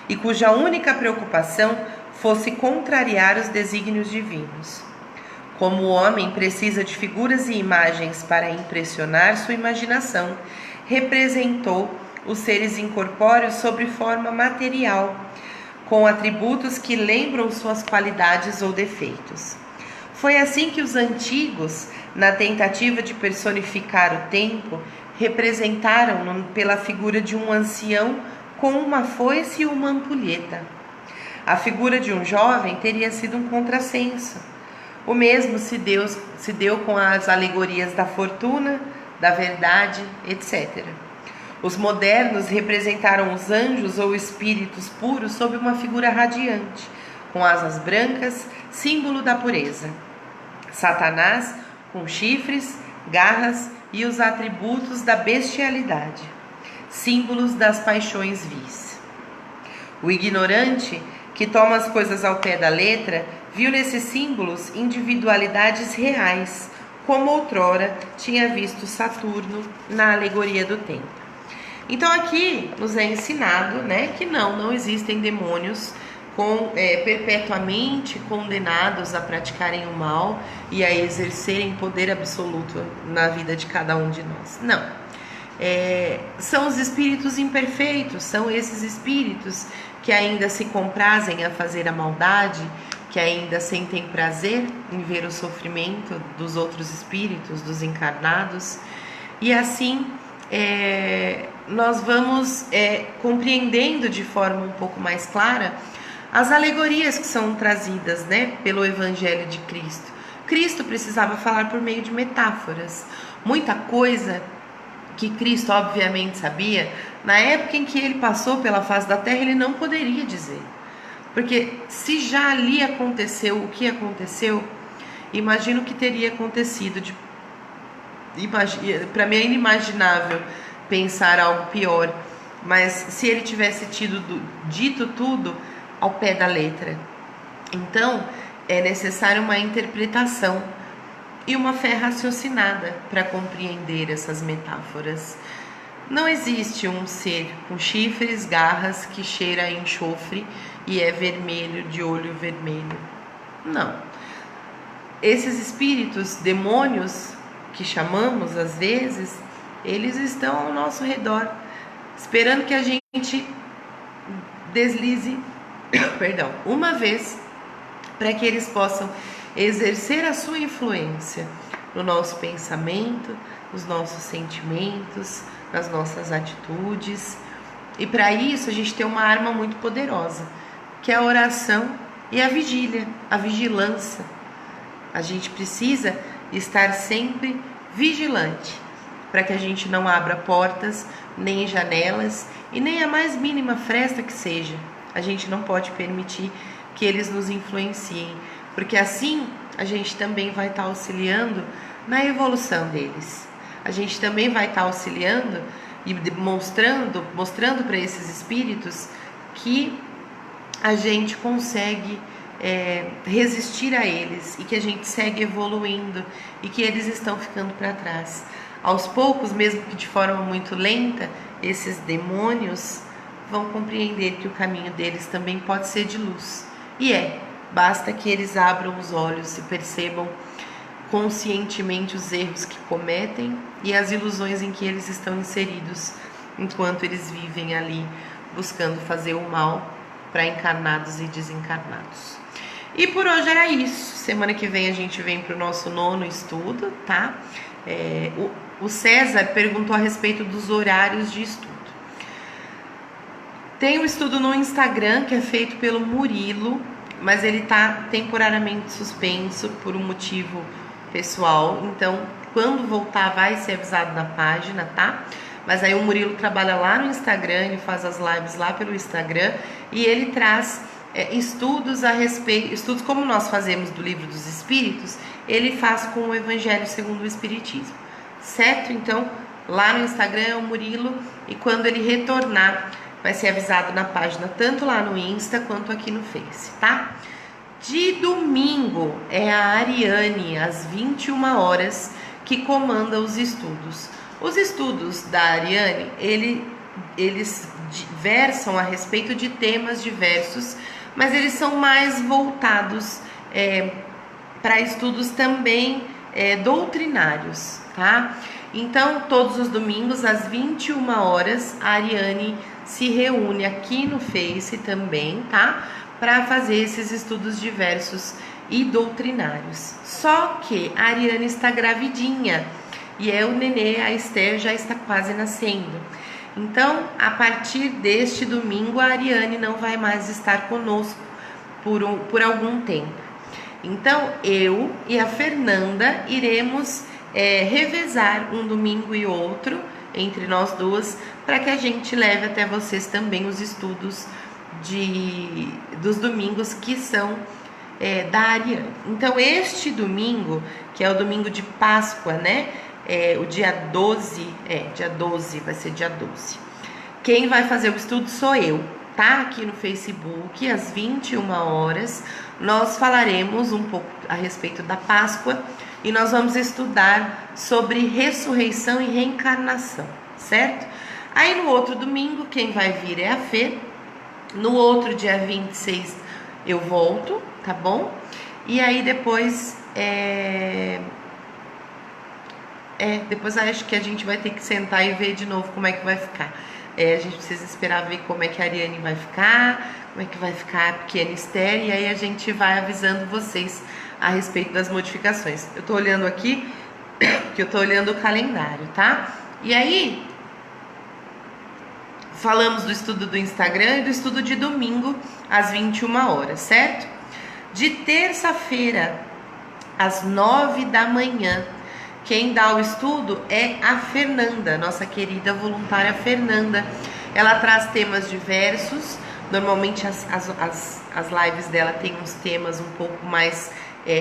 e cuja única preocupação fosse contrariar os desígnios divinos. Como o homem precisa de figuras e imagens para impressionar sua imaginação, representou os seres incorpóreos sob forma material, com atributos que lembram suas qualidades ou defeitos. Foi assim que os antigos, na tentativa de personificar o tempo, representaram-no pela figura de um ancião com uma foice e uma ampulheta. A figura de um jovem teria sido um contrassenso. O mesmo se deu com as alegorias da fortuna, da verdade, etc. Os modernos representaram os anjos ou espíritos puros sob uma figura radiante, com asas brancas, símbolo da pureza. Satanás, com chifres, garras e os atributos da bestialidade, símbolos das paixões vis. O ignorante, que toma as coisas ao pé da letra, viu nesses símbolos individualidades reais, como outrora tinha visto Saturno na alegoria do tempo. Então aqui nos é ensinado, né, que não existem demônios perpetuamente condenados a praticarem o mal e a exercerem poder absoluto na vida de cada um de nós. Não. São os espíritos imperfeitos, são esses espíritos que ainda se comprazem a fazer a maldade, que ainda sentem prazer em ver o sofrimento dos outros espíritos, dos encarnados. E assim nós vamos compreendendo de forma um pouco mais clara as alegorias que são trazidas, né, pelo Evangelho de Cristo. Cristo precisava falar por meio de metáforas. Muita coisa que Cristo obviamente sabia, na época em que ele passou pela face da terra, ele não poderia dizer. Porque se já ali aconteceu o que aconteceu, imagino que teria acontecido. Para mim é inimaginável pensar algo pior, mas se ele tivesse dito tudo ao pé da letra. Então, é necessário uma interpretação e uma fé raciocinada para compreender essas metáforas. Não existe um ser com chifres, garras, que cheira a enxofre e é vermelho, de olho vermelho. Não. Esses espíritos, demônios, que chamamos às vezes, eles estão ao nosso redor, esperando que a gente deslize uma vez, para que eles possam exercer a sua influência no nosso pensamento, nos nossos sentimentos, nas nossas atitudes. E para isso a gente tem uma arma muito poderosa, que é a oração e a vigília, a vigilância. A gente precisa estar sempre vigilante, para que a gente não abra portas, nem janelas e nem a mais mínima fresta que seja. A gente não pode permitir que eles nos influenciem, porque assim a gente também vai estar auxiliando na evolução deles. A gente também vai estar auxiliando e mostrando para esses espíritos que a gente consegue resistir a eles e que a gente segue evoluindo e que eles estão ficando para trás. Aos poucos, mesmo que de forma muito lenta, esses demônios vão compreender que o caminho deles também pode ser de luz. E basta que eles abram os olhos e percebam conscientemente os erros que cometem e as ilusões em que eles estão inseridos, enquanto eles vivem ali buscando fazer o mal para encarnados e desencarnados. E por hoje era isso. Semana que vem a gente vem para o nosso 9º estudo, tá? O César perguntou a respeito dos horários de estudo. Tem um estudo no Instagram que é feito pelo Murilo, mas ele está temporariamente suspenso por um motivo pessoal. Então, quando voltar, vai ser avisado na página, tá? Mas aí o Murilo trabalha lá no Instagram, ele faz as lives lá pelo Instagram e ele traz estudos a respeito, estudos como nós fazemos do Livro dos Espíritos, ele faz com o Evangelho segundo o Espiritismo, certo? Então, lá no Instagram é o Murilo e quando ele retornar, vai ser avisado na página, tanto lá no Insta quanto aqui no Face, tá? De domingo é a Ariane, às 21 horas, que comanda os estudos. Os estudos da Ariane, eles versam a respeito de temas diversos, mas eles são mais voltados para estudos também doutrinários, tá? Então, todos os domingos, às 21 horas, a Ariane se reúne aqui no Face também, tá? Para fazer esses estudos diversos e doutrinários. Só que a Ariane está gravidinha e o nenê, a Esther, já está quase nascendo. Então, a partir deste domingo, a Ariane não vai mais estar conosco por algum tempo. Então, eu e a Fernanda iremos revezar um domingo e outro entre nós duas, para que a gente leve até vocês também os estudos dos domingos que são da Ariane. Então, este domingo, que é o domingo de Páscoa, né? O dia 12, dia 12, vai ser dia 12. Quem vai fazer o estudo sou eu, tá? Aqui no Facebook, às 21 horas, nós falaremos um pouco a respeito da Páscoa e nós vamos estudar sobre ressurreição e reencarnação, certo? Aí no outro domingo, quem vai vir é a Fê. No outro dia 26 eu volto, tá bom? E aí depois depois acho que a gente vai ter que sentar e ver de novo como é que vai ficar. A gente precisa esperar ver como é que a Ariane vai ficar, como é que vai ficar a pequena Esther, e aí a gente vai avisando vocês a respeito das modificações. Eu tô olhando aqui, que eu tô olhando o calendário, tá? E aí, falamos do estudo do Instagram e do estudo de domingo, às 21 horas, certo? De terça-feira, às 9 da manhã, quem dá o estudo é a Fernanda, nossa querida voluntária Fernanda. Ela traz temas diversos. Normalmente as lives dela tem uns temas um pouco mais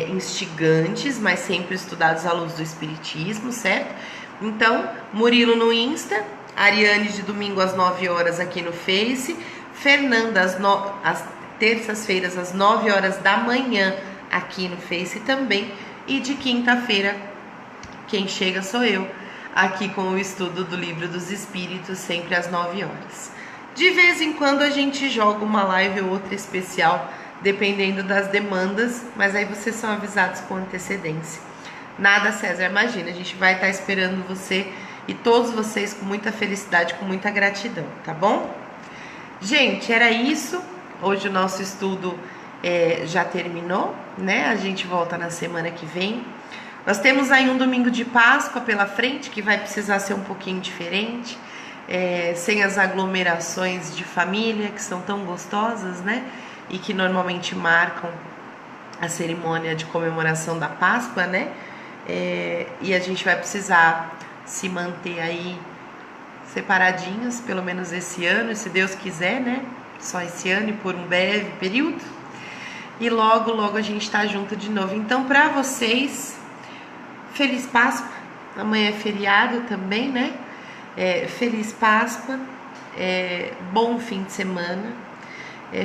instigantes, mas sempre estudados à luz do Espiritismo, certo? Então, Murilo no Insta, Ariane de domingo às 9 horas aqui no Face, Fernanda às terças-feiras às 9 horas da manhã aqui no Face também, e de quinta-feira quem chega sou eu, aqui com o estudo do Livro dos Espíritos, sempre às 9 horas. De vez em quando a gente joga uma live ou outra especial, dependendo das demandas, mas aí vocês são avisados com antecedência. Nada, César, imagina, a gente vai estar esperando você e todos vocês com muita felicidade, com muita gratidão, tá bom? Gente, era isso. Hoje o nosso estudo já terminou, né? A gente volta na semana que vem. Nós temos aí um domingo de Páscoa pela frente, que vai precisar ser um pouquinho diferente, sem as aglomerações de família, que são tão gostosas, né? E que normalmente marcam a cerimônia de comemoração da Páscoa, né? E a gente vai precisar se manter aí separadinhos, pelo menos esse ano, se Deus quiser, né? Só esse ano e por um breve período. E logo, logo a gente tá junto de novo. Então, para vocês, Feliz Páscoa. Amanhã é feriado também, né? Feliz Páscoa. Bom fim de semana.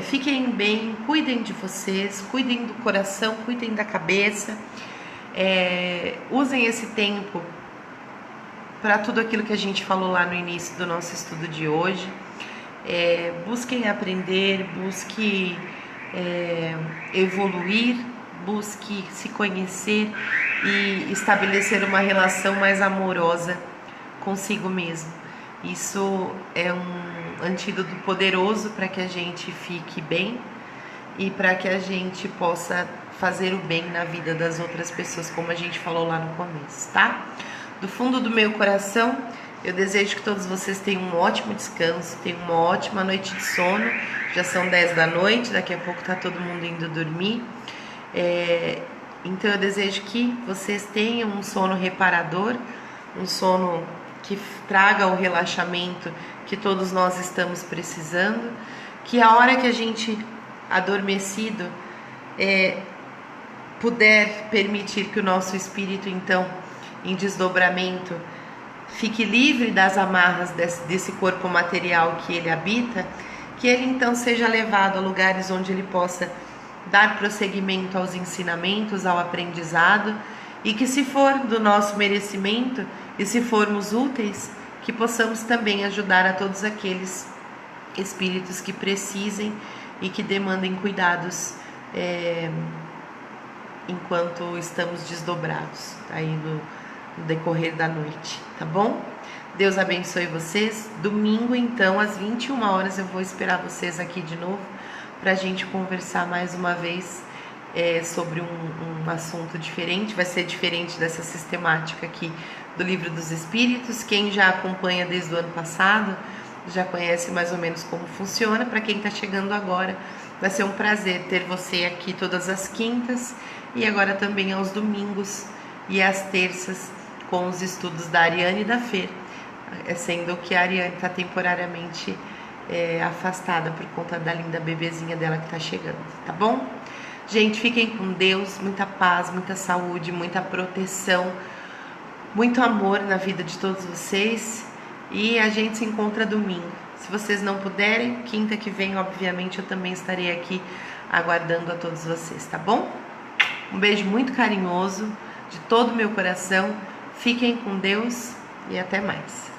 Fiquem bem, cuidem de vocês, cuidem do coração, cuidem da cabeça. Usem esse tempo para tudo aquilo que a gente falou lá no início do nosso estudo de hoje. Busquem aprender, busquem evoluir, busque se conhecer e estabelecer uma relação mais amorosa consigo mesmo. Isso é um antídoto poderoso para que a gente fique bem e para que a gente possa fazer o bem na vida das outras pessoas, como a gente falou lá no começo, tá? Do fundo do meu coração, eu desejo que todos vocês tenham um ótimo descanso, tenham uma ótima noite de sono. Já são 10 da noite, daqui a pouco tá todo mundo indo dormir. Então eu desejo que vocês tenham um sono reparador, um sono que traga o relaxamento que todos nós estamos precisando, que a hora que a gente adormecido puder permitir que o nosso espírito então em desdobramento fique livre das amarras desse corpo material que ele habita, que ele então seja levado a lugares onde ele possa dar prosseguimento aos ensinamentos, ao aprendizado, e que se for do nosso merecimento e se formos úteis, que possamos também ajudar a todos aqueles espíritos que precisem e que demandem cuidados enquanto estamos desdobrados aí no decorrer da noite, tá bom? Deus abençoe vocês. Domingo, então, às 21 horas, eu vou esperar vocês aqui de novo para a gente conversar mais uma vez sobre um assunto diferente. Vai ser diferente dessa sistemática aqui do Livro dos Espíritos. Quem já acompanha desde o ano passado já conhece mais ou menos como funciona. Para quem está chegando agora, vai ser um prazer ter você aqui todas as quintas e agora também aos domingos e às terças com os estudos da Ariane e da Fer, sendo que a Ariane está temporariamente afastada por conta da linda bebezinha dela que está chegando, tá bom? Gente, fiquem com Deus, muita paz, muita saúde, muita proteção, muito amor na vida de todos vocês, e a gente se encontra domingo. Se vocês não puderem, quinta que vem, obviamente, eu também estarei aqui aguardando a todos vocês, tá bom? Um beijo muito carinhoso de todo o meu coração. Fiquem com Deus e até mais.